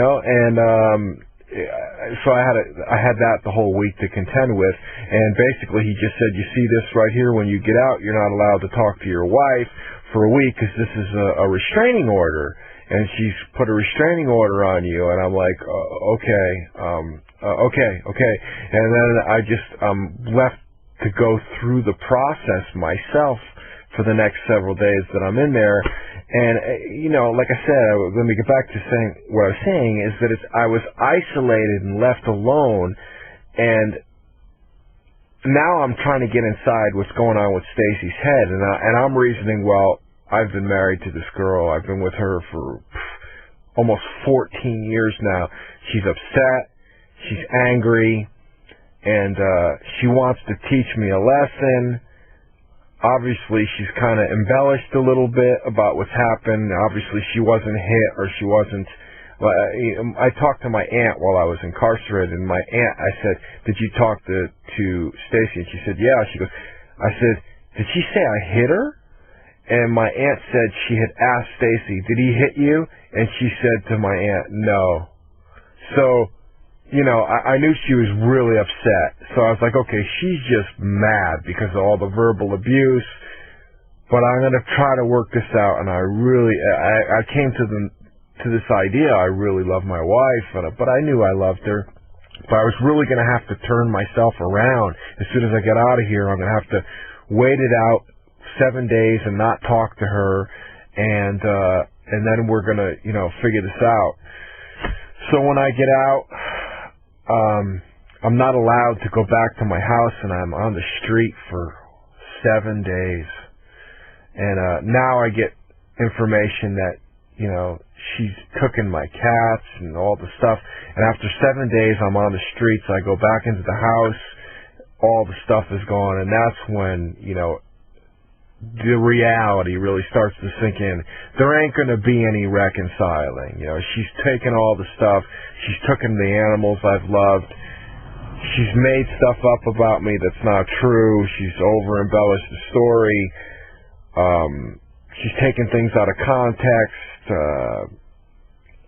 so I had that the whole week to contend with. And basically, he just said, "You see this right here? When you get out, you're not allowed to talk to your wife for a week because this is a restraining order. And she's put a restraining order on you." And I'm like, okay. And then I just left to go through the process myself for the next several days that I'm in there. And, like I said, let me get back to saying what I was saying is that I was isolated and left alone. And now I'm trying to get inside what's going on with Stacy's head. And I'm reasoning, well, I've been married to this girl. I've been with her for almost 14 years now. She's upset. She's angry. And she wants to teach me a lesson. Obviously, she's kind of embellished a little bit about what's happened. Obviously, she wasn't hit or she wasn't... I talked to my aunt while I was incarcerated, and my aunt, I said, did you talk to Stacy? And she said, yeah. She goes, I said, did she say I hit her? And my aunt said she had asked Stacy, did he hit you? And she said to my aunt, no. So, you know, I knew she was really upset. So I was like, okay, she's just mad because of all the verbal abuse, but I'm going to try to work this out. And I came to this idea. I really love my wife, but I knew I loved her. But I was really going to have to turn myself around. As soon as I get out of here, I'm going to have to wait it out 7 days and not talk to her, and then we're going to, you know, figure this out. So when I get out, I'm not allowed to go back to my house, and I'm on the street for 7 days. And now I get information that, you know, she's cooking my cats and all the stuff. And after 7 days, I'm on the streets. I go back into the house. All the stuff is gone. And that's when, you know, the reality really starts to sink in. There ain't going to be any reconciling. You know, she's taken all the stuff. She's taken the animals I've loved. She's made stuff up about me that's not true. She's over-embellished the story. She's taken things out of context.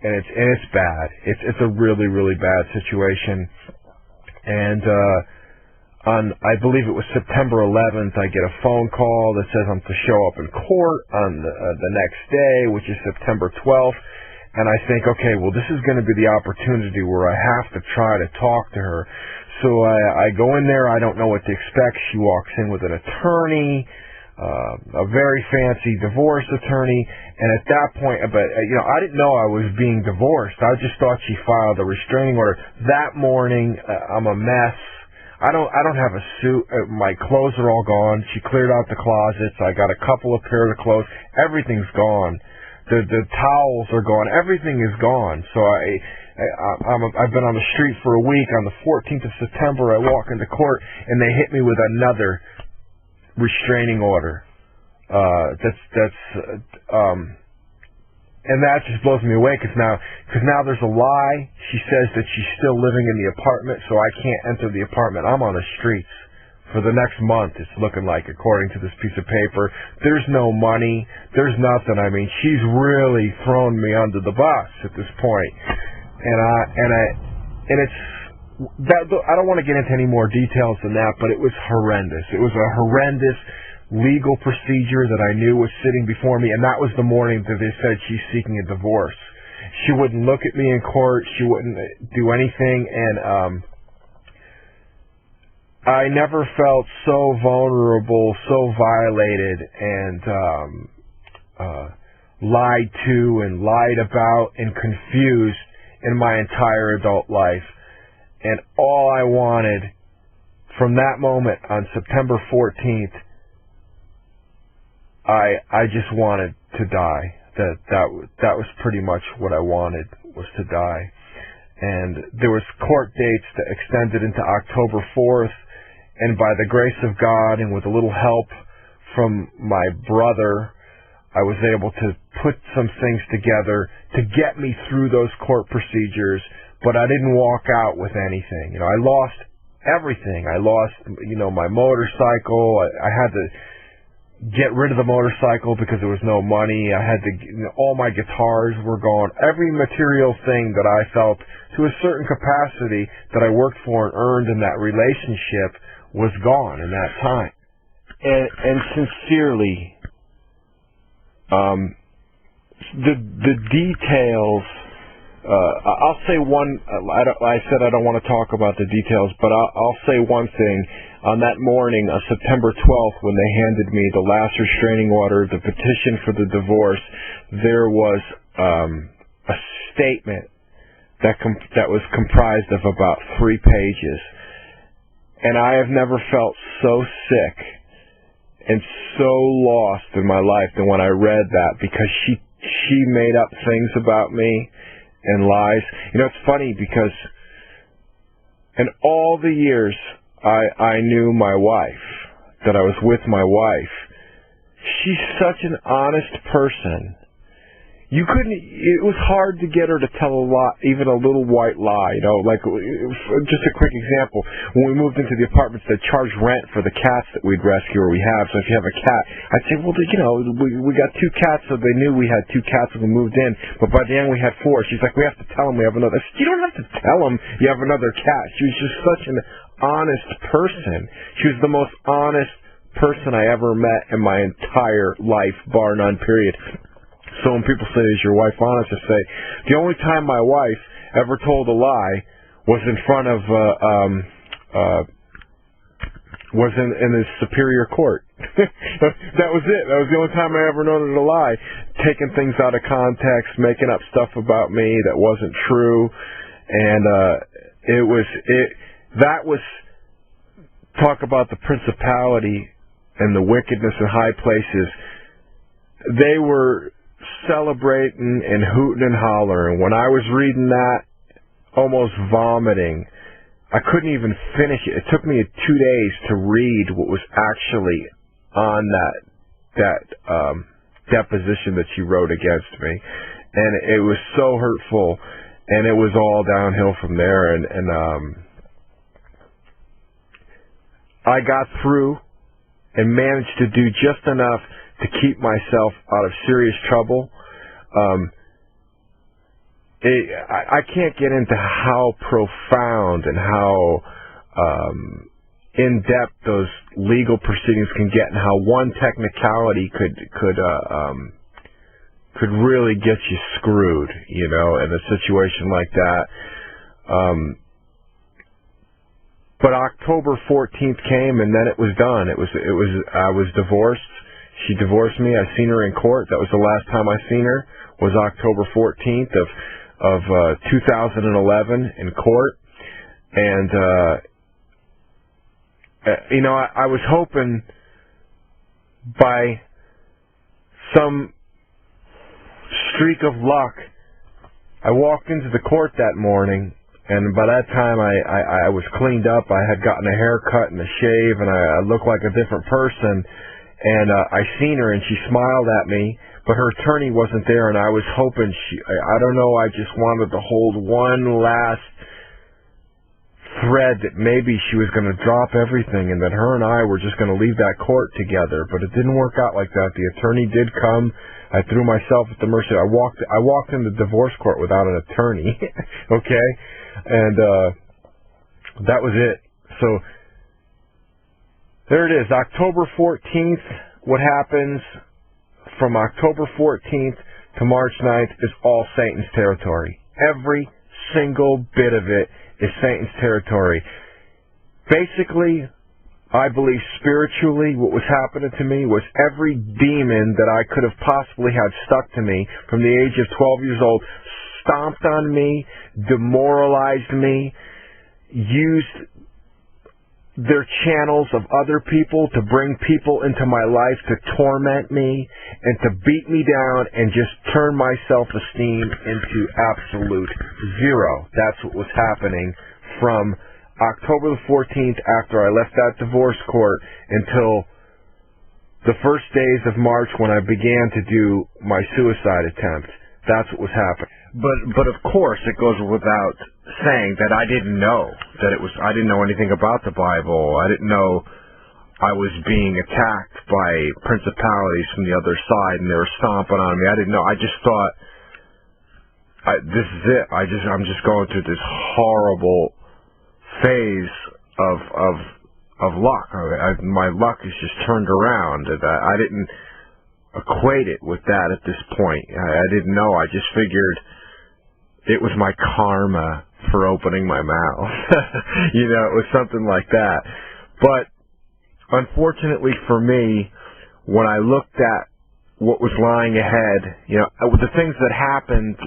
And it's bad. It's a really, really bad situation. And I believe it was September 11th, I get a phone call that says I'm to show up in court on the next day, which is September 12th. And I think, okay, well, this is going to be the opportunity where I have to try to talk to her. So I go in there. I don't know what to expect. She walks in with an attorney, a very fancy divorce attorney. And at that point, but you know, I didn't know I was being divorced. I just thought she filed a restraining order. That morning, I'm a mess. I don't have a suit. My clothes are all gone. She cleared out the closets. I got a couple of pairs of clothes. Everything's gone. The towels are gone. Everything is gone. So I've been on the street for a week. On the 14th of September, I walk into court and they hit me with another restraining order. And that just blows me away because now there's a lie. She says that she's still living in the apartment, so I can't enter the apartment. I'm on the streets for the next month, it's looking like, according to this piece of paper. There's no money. There's nothing. I mean, she's really thrown me under the bus at this point. And it's that. I don't want to get into any more details than that, but it was horrendous. It was a horrendous legal procedure that I knew was sitting before me, and that was the morning that they said she's seeking a divorce. She wouldn't look at me in court. She wouldn't do anything, and I never felt so vulnerable, so violated, and lied to and lied about and confused in my entire adult life. And all I wanted from that moment on September 14th, I just wanted to die. That was pretty much what I wanted, was to die. And there was court dates that extended into October 4th, and by the grace of God and with a little help from my brother, I was able to put some things together to get me through those court procedures, but I didn't walk out with anything. You know, I lost everything. I lost, you know, my motorcycle. I had to get rid of the motorcycle because there was no money. I had to, you know, all my guitars were gone. Every material thing that I felt to a certain capacity that I worked for and earned in that relationship was gone in that time. And sincerely, the details, I'll say one, I said I don't want to talk about the details, but I'll say one thing. On that morning, September 12th, when they handed me the last restraining order, the petition for the divorce, there was a statement that was comprised of about 3 pages. And I have never felt so sick and so lost in my life than when I read that, because she made up things about me and lies. You know, it's funny because in all the years I knew my wife, that I was with my wife, she's such an honest person. It was hard to get her to tell a lie, even a little white lie, you know, like, just a quick example. When we moved into the apartments, they charged rent for the cats that we'd rescue or we have. So if you have a cat, I'd say, well, you know, we got 2 cats, so they knew we had 2 cats when we moved in. But by the end, we had 4. She's like, we have to tell them we have another. I said, you don't have to tell them you have another cat. She was just such an honest person. She was the most honest person I ever met in my entire life, bar none, period. So when people say, is your wife honest, I say, the only time my wife ever told a lie was in front of, was in the superior court. That was it. That was the only time I ever known her to lie. Taking things out of context, making up stuff about me that wasn't true. And, that was, talk about the principality and the wickedness in high places. They were celebrating and hooting and hollering. When I was reading that, almost vomiting, I couldn't even finish it. It took me 2 days to read what was actually on that deposition that she wrote against me, and it was so hurtful, and it was all downhill from there. And I got through and managed to do just enough to keep myself out of serious trouble. I can't get into how profound and how in-depth those legal proceedings can get, and how one technicality could really get you screwed, you know, in a situation like that. But October 14th came, and then it was done. I was divorced. She divorced me. I seen her in court. That was the last time I seen her, was October 14th of 2011 in court. And you know, I was hoping by some streak of luck, I walked into the court that morning, and by that time I was cleaned up. I had gotten a haircut and a shave, and I looked like a different person. And I seen her, and she smiled at me, but her attorney wasn't there, and I was hoping I don't know, I just wanted to hold one last thread that maybe she was going to drop everything, and that her and I were just going to leave that court together. But it didn't work out like that. The attorney did come. I threw myself at the mercy. I walked into divorce court without an attorney, okay? And that was it. So there it is, October 14th. What happens from October 14th to March 9th is all Satan's territory. Every single bit of it is Satan's territory. Basically, I believe spiritually what was happening to me was every demon that I could have possibly had stuck to me from the age of 12 years old stomped on me, demoralized me, used their channels of other people to bring people into my life to torment me and to beat me down and just turn my self-esteem into absolute zero. That's what was happening from October the 14th, after I left that divorce court, until the first days of March when I began to do my suicide attempt. That's what was happening. But of course, it goes without saying that I didn't know I didn't know anything about the Bible. I didn't know I was being attacked by principalities from the other side, and they were stomping on me. I didn't know. I just thought, this is it. I'm just going through this horrible phase of luck. My luck is just turned around. I didn't equate it with that at this point. I didn't know. I just figured it was my karma for opening my mouth. You know, it was something like that. But unfortunately for me, when I looked at what was lying ahead, you know, the things that happened,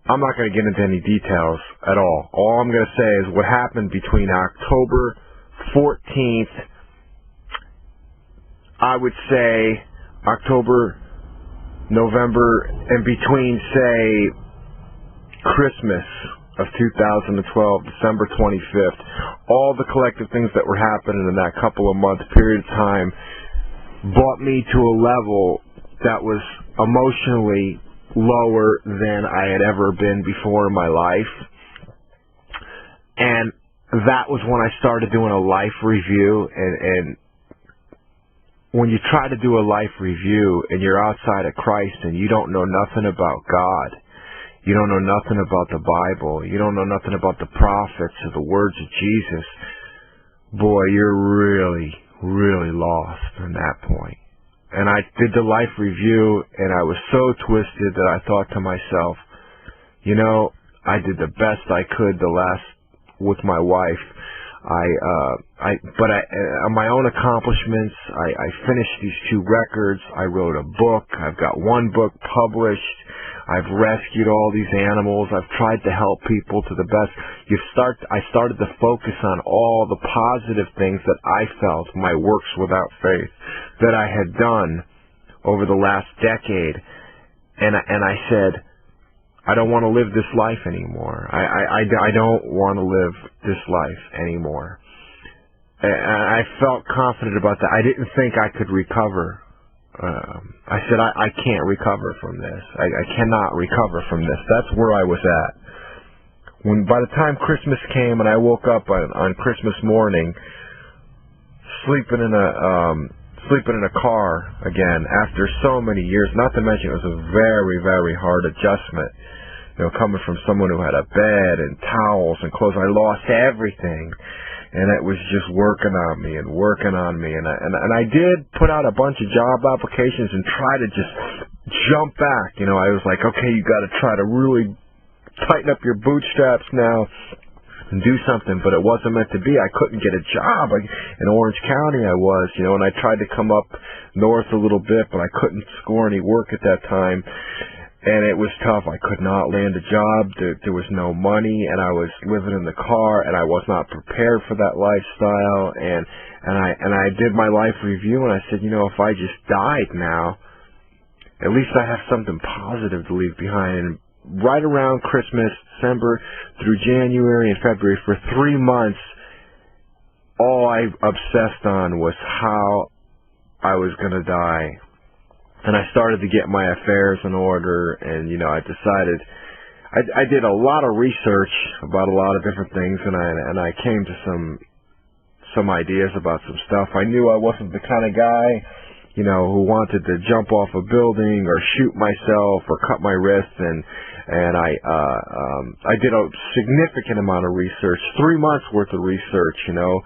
I'm not going to get into any details at all. All I'm going to say is what happened between October 14th I would say October, November, and between, say, Christmas of 2012, December 25th, all the collective things that were happening in that couple of month period of time brought me to a level that was emotionally lower than I had ever been before in my life. And that was when I started doing a life review. And when you try to do a life review and you're outside of Christ and you don't know nothing about God, you don't know nothing about the Bible, you don't know nothing about the prophets or the words of Jesus, boy, you're really, really lost from that point. And I did the life review, and I was so twisted that I thought to myself, you know, I did the best I could with my wife. But on my own accomplishments, I finished these 2 records. I wrote a book. I've got 1 book published. I've rescued all these animals. I've tried to help people to the best. I started to focus on all the positive things that I felt, my works without faith, that I had done over the last decade. And I said, I don't want to live this life anymore. I don't want to live this life anymore. And I felt confident about that. I didn't think I could recover. I said, I can't recover from this. I cannot recover from this. That's where I was at. By the time Christmas came and I woke up on Christmas morning, sleeping in a car again after so many years, not to mention it was a very, very hard adjustment. You know, coming from someone who had a bed and towels and clothes, I lost everything. And it was just working on me. And I did put out a bunch of job applications and try to just jump back. You know, I was like, okay, you got to try to really tighten up your bootstraps now and do something. But it wasn't meant to be. I couldn't get a job. In Orange County I was, you know, and I tried to come up north a little bit, but I couldn't score any work at that time. And it was tough. I could not land a job. There was no money, and I was living in the car, and I was not prepared for that lifestyle. And I did my life review, and I said, you know, if I just died now, at least I have something positive to leave behind. And right around Christmas, December through January and February, for 3 months, all I obsessed on was how I was going to die. And I started to get my affairs in order, and, you know, I decided, I did a lot of research about a lot of different things, and I came to some ideas about some stuff. I knew I wasn't the kind of guy, you know, who wanted to jump off a building or shoot myself or cut my wrists, and I did a significant amount of research, 3 months worth of research, you know,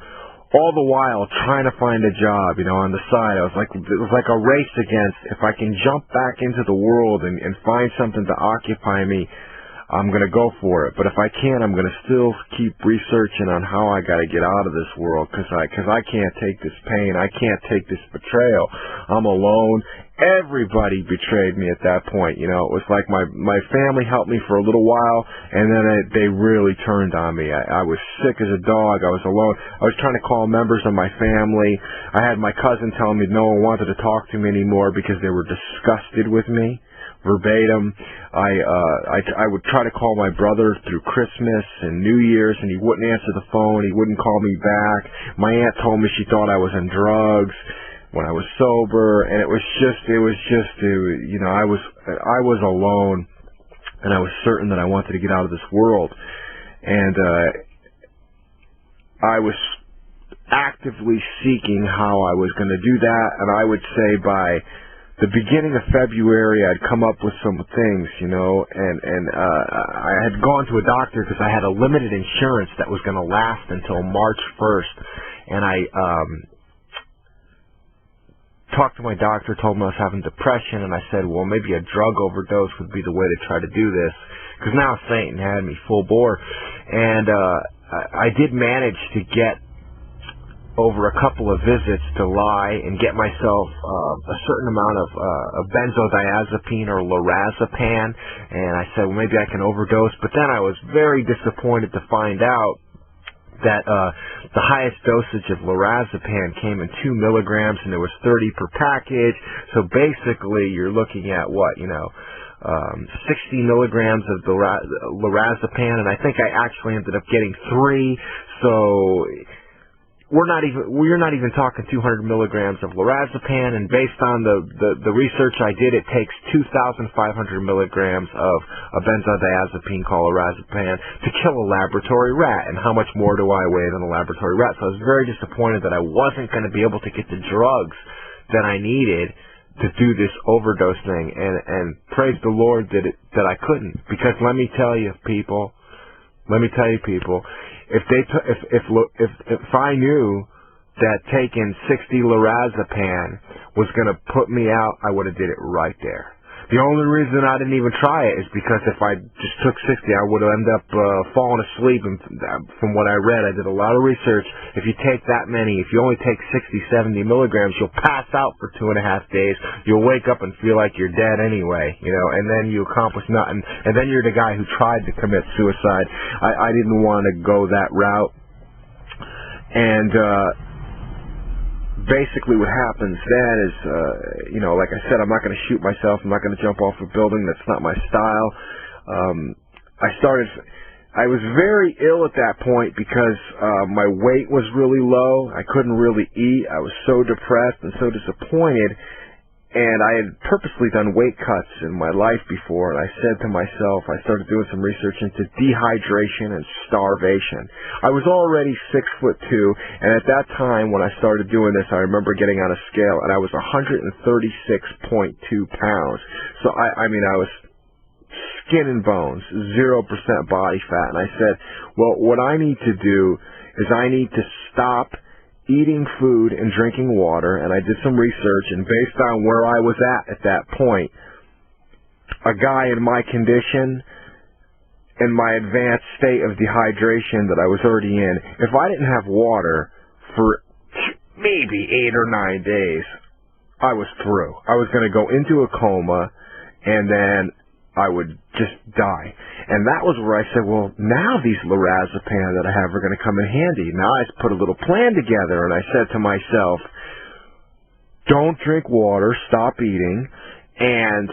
all the while trying to find a job, you know, on the side. It was like a race against, if I can jump back into the world and find something to occupy me, I'm going to go for it. But if I can't, I'm going to still keep researching on how I got to get out of this world, because I can't take this pain. I can't take this betrayal. I'm alone. Everybody betrayed me at that point. You know, it was like my family helped me for a little while, and then they really turned on me. I was sick as a dog. I was alone. I was trying to call members of my family. I had my cousin telling me no one wanted to talk to me anymore because they were disgusted with me. Verbatim. I would try to call my brother through Christmas and New Year's, and he wouldn't answer the phone. He wouldn't call me back. My aunt told me she thought I was on drugs when I was sober, and it was just, you know, I was alone, and I was certain that I wanted to get out of this world, and I was actively seeking how I was going to do that, and I would say by the beginning of February, I'd come up with some things, you know, and I had gone to a doctor because I had a limited insurance that was going to last until March 1st, and I talked to my doctor, told him I was having depression, and I said, well, maybe a drug overdose would be the way to try to do this, because now Satan had me full bore, and I did manage to get over a couple of visits to lie and get myself a certain amount of benzodiazepine or lorazepam, and I said, well, maybe I can overdose. But then I was very disappointed to find out the highest dosage of lorazepam came in 2 milligrams, and there was 30 per package. So basically, you're looking at what, 60 milligrams of lorazepam, and I think I actually ended up getting 3. So we're not even talking 200 milligrams of lorazepam, and based on the research I did, it takes 2,500 milligrams of a benzodiazepine called lorazepam to kill a laboratory rat. And how much more do I weigh than a laboratory rat? So I was very disappointed that I wasn't going to be able to get the drugs that I needed to do this overdose thing, and praise the Lord that I couldn't, because let me tell you people, if I knew that taking 60 lorazepam was going to put me out, I would have did it right there. The only reason I didn't even try it is because if I just took 60, I would have ended up falling asleep. And from what I read, I did a lot of research. If you take that many, if you only take 60, 70 milligrams, you'll pass out for 2.5 days. You'll wake up and feel like you're dead anyway, and then you accomplish nothing. And then you're the guy who tried to commit suicide. I didn't want to go that route. And basically what happens then is, like I said, I'm not going to shoot myself. I'm not going to jump off a building. That's not my style. I was very ill at that point because my weight was really low. I couldn't really eat. I was so depressed and so disappointed. And I had purposely done weight cuts in my life before, and I said to myself, I started doing some research into dehydration and starvation. I was already 6'2", and at that time when I started doing this, I remember getting on a scale, and I was 136.2 pounds. So I was skin and bones, 0% body fat. And I said, well, what I need to do is I need to stop eating food and drinking water, and I did some research, and based on where I was at that point, a guy in my condition and my advanced state of dehydration that I was already in, if I didn't have water for maybe 8 or 9 days, I was through. I was going to go into a coma, and then I would just die. And that was where I said, well, now these lorazepam that I have are going to come in handy. Now I put a little plan together, and I said to myself, don't drink water, stop eating, and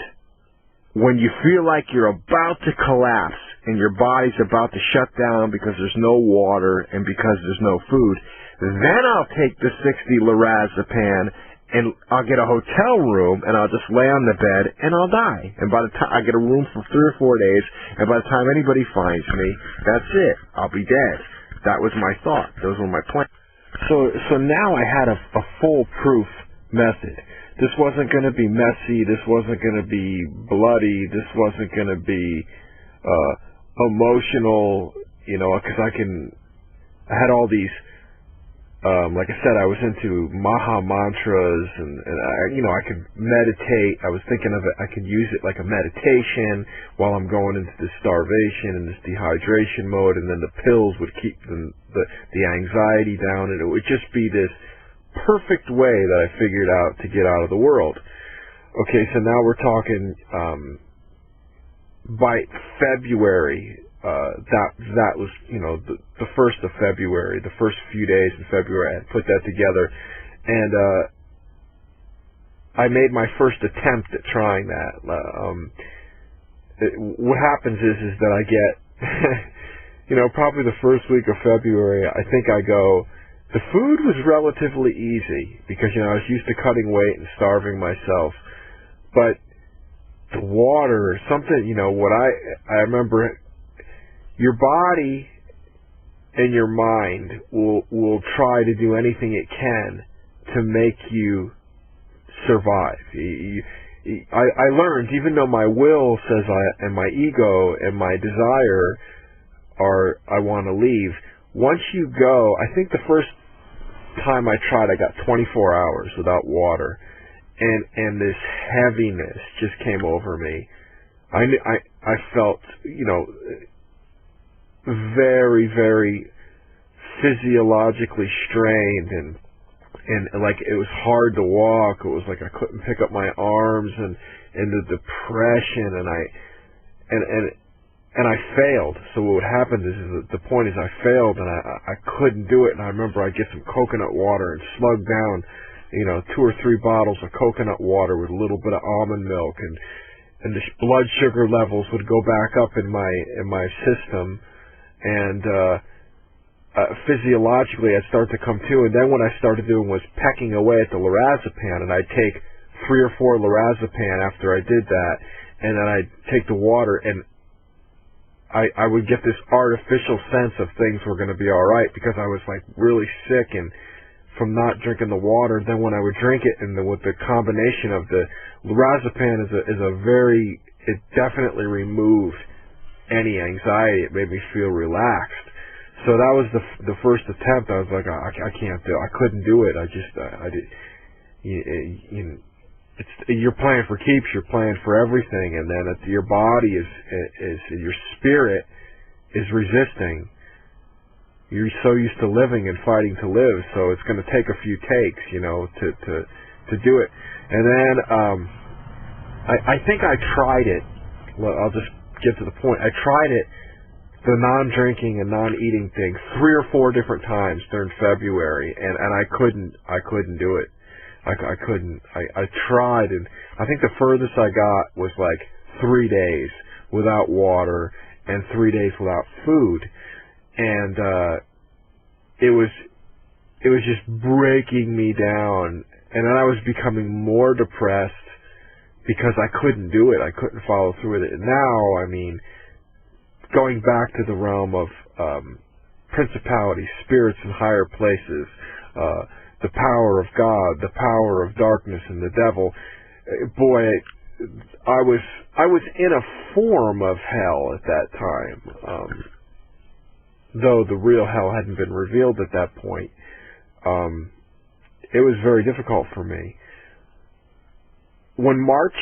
when you feel like you're about to collapse and your body's about to shut down because there's no water and because there's no food, then I'll take the 60 lorazepam and I'll get a hotel room, and I'll just lay on the bed, and I'll die. And by the time I get a room for 3 or 4 days, and by the time anybody finds me, that's it. I'll be dead. That was my thought. Those were my plans. So now I had a foolproof method. This wasn't going to be messy. This wasn't going to be bloody. This wasn't going to be emotional, because I had all these. Like I said, I was into Maha mantras, and I could meditate. I was thinking of it, I could use it like a meditation while I'm going into this starvation and this dehydration mode, and then the pills would keep the anxiety down, and it would just be this perfect way that I figured out to get out of the world. Okay, so now we're talking by February. That was, the 1st of February, the first few days in February, I had put that together, and I made my first attempt at trying that. What happens is that I get, probably the first week of February, I think the food was relatively easy, because, I was used to cutting weight and starving myself, but the water, something, what I remember. Your body and your mind will try to do anything it can to make you survive. I learned, even though my will says and my ego and my desire are I want to leave, once you go, I think the first time I tried, I got 24 hours without water, and this heaviness just came over me. I felt, very, very physiologically strained, and like it was hard to walk. It was like I couldn't pick up my arms, and the depression, and and I failed. So what happened is the point is I failed, and I couldn't do it. And I remember I'd get some coconut water and slug down, 2 or 3 bottles of coconut water with a little bit of almond milk, and the blood sugar levels would go back up in my system, and physiologically I'd start to come to. And then what I started doing was pecking away at the lorazepam, and I'd take 3 or 4 lorazepam after I did that, and then I'd take the water, and I would get this artificial sense of things were going to be all right, because I was like really sick and from not drinking the water. Then when I would drink it, and with the combination of the lorazepam it definitely removed any anxiety. It made me feel relaxed. So that was the first attempt. I was like, I can't do it. I couldn't do it. You're playing for keeps. You're playing for everything, and then your body is your spirit is resisting. You're so used to living and fighting to live, so it's going to take a few takes, to do it. And then I think I tried it. Well, I'll just get to the point. I tried it, the non-drinking and non-eating thing, 3 or 4 different times during February, and I couldn't do it. I couldn't. I tried, and I think the furthest I got was like 3 days without water and 3 days without food, and it was just breaking me down. And then I was becoming more depressed because I couldn't do it. I couldn't follow through with it. And now, going back to the realm of principalities, spirits in higher places, the power of God, the power of darkness, and the devil. Boy, I was in a form of hell at that time, though the real hell hadn't been revealed at that point. It was very difficult for me. When March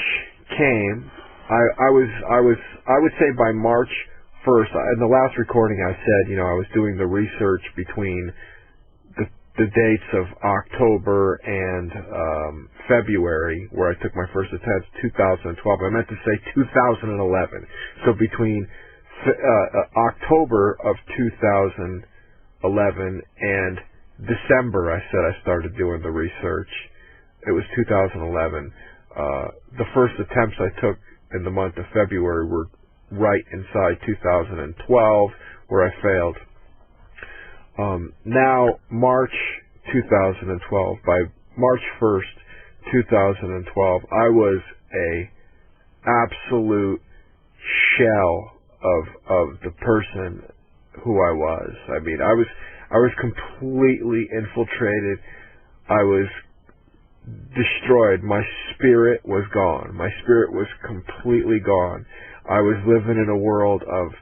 came, I would say by March 1st, in the last recording I said, I was doing the research between the dates of October and February, where I took my first attempt, 2012. I meant to say 2011. So between October of 2011 and December, I said I started doing the research. It was 2011. The first attempts I took in the month of February were right inside 2012, where I failed. Now, March 2012, by March 1st, 2012, I was a absolute shell of the person who I was. I was completely infiltrated. I was destroyed. My spirit was gone. My spirit was completely gone. I was living in a world of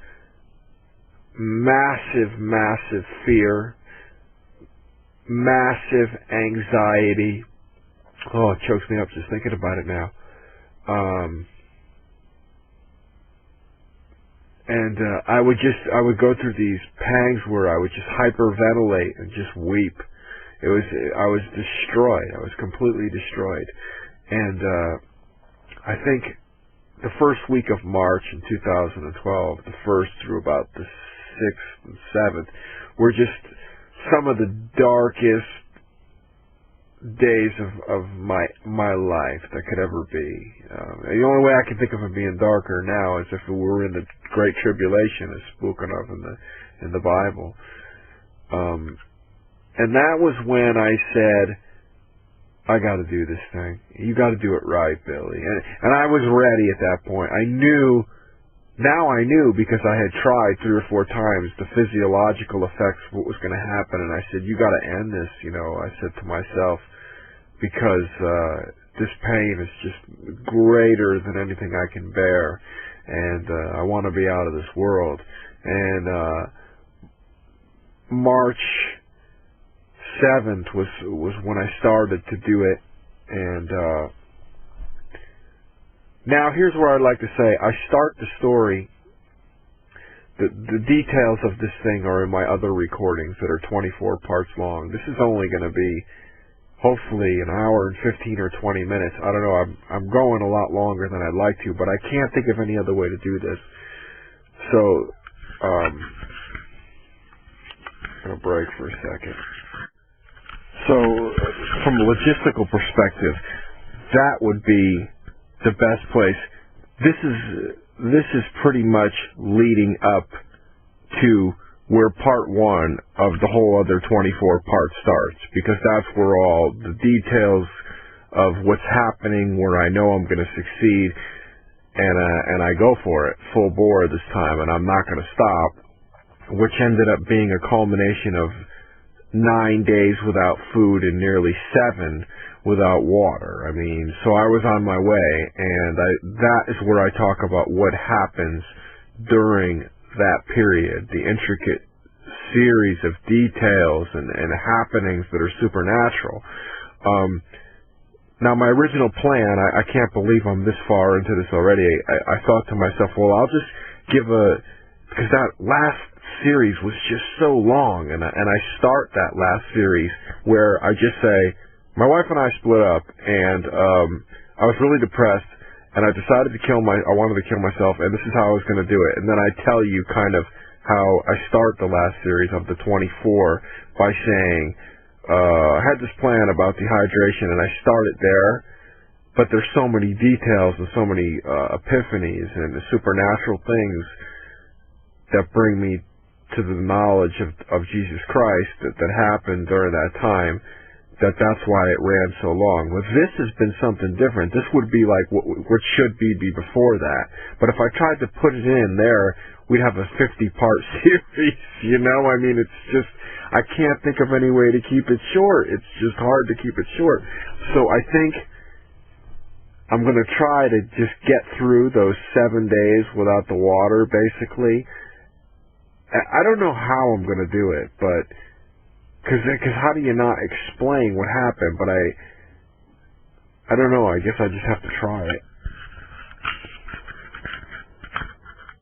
massive fear, massive anxiety. Oh, it chokes me up just thinking about it now. I would go through these pangs where I would just hyperventilate and just weep. I was destroyed. I was completely destroyed. And I think the first week of March in 2012, the first through about the 6th and 7th, were just some of the darkest days of my life that could ever be. The only way I can think of it being darker now is if we were in the Great Tribulation, as spoken of in the Bible. And that was when I said, I got to do this thing. You got to do it right, Billy. And I was ready at that point. I knew because I had tried 3 or 4 times the physiological effects of what was going to happen, and I said, you got to end this, I said to myself, because this pain is just greater than anything I can bear, and I want to be out of this world. And March 7th was when I started to do it, and now here's where I'd like to say, I start the story, the details of this thing are in my other recordings that are 24 parts long. This is only going to be hopefully an hour and 15 or 20 minutes. I don't know, I'm going a lot longer than I'd like to, but I can't think of any other way to do this. So, I'm going to break for a second. So, from a logistical perspective, that would be the best place. This is pretty much leading up to where part 1 of the whole other 24 part starts, because that's where all the details of what's happening, where I know I'm going to succeed, and I go for it full bore this time, and I'm not going to stop, which ended up being a culmination of 9 days without food and nearly 7 without water. I mean, so I was on my way, and that is where I talk about what happens during that period, the intricate series of details and happenings that are supernatural. Now, my original plan, I can't believe I'm this far into this already. I thought to myself, well, I'll just give because that last series was just so long, and I start that last series where I just say, my wife and I split up, and I was really depressed, and I decided to I wanted to kill myself, and this is how I was going to do it. And then I tell you kind of how I start the last series of the 24 by saying, I had this plan about dehydration, and I started there, but there's so many details and so many epiphanies and the supernatural things that bring me to the knowledge of Jesus Christ that happened during that time, that's why it ran so long. Well, this has been something different. This would be like what should be before that. But if I tried to put it in there, we'd have a 50-part series, you know? I mean, it's just, I can't think of any way to keep it short. It's just hard to keep it short. So I think I'm going to try to just get through those 7 days without the water, basically. I don't know how I'm going to do it, but because how do you not explain what happened? But I don't know. I guess I just have to try it.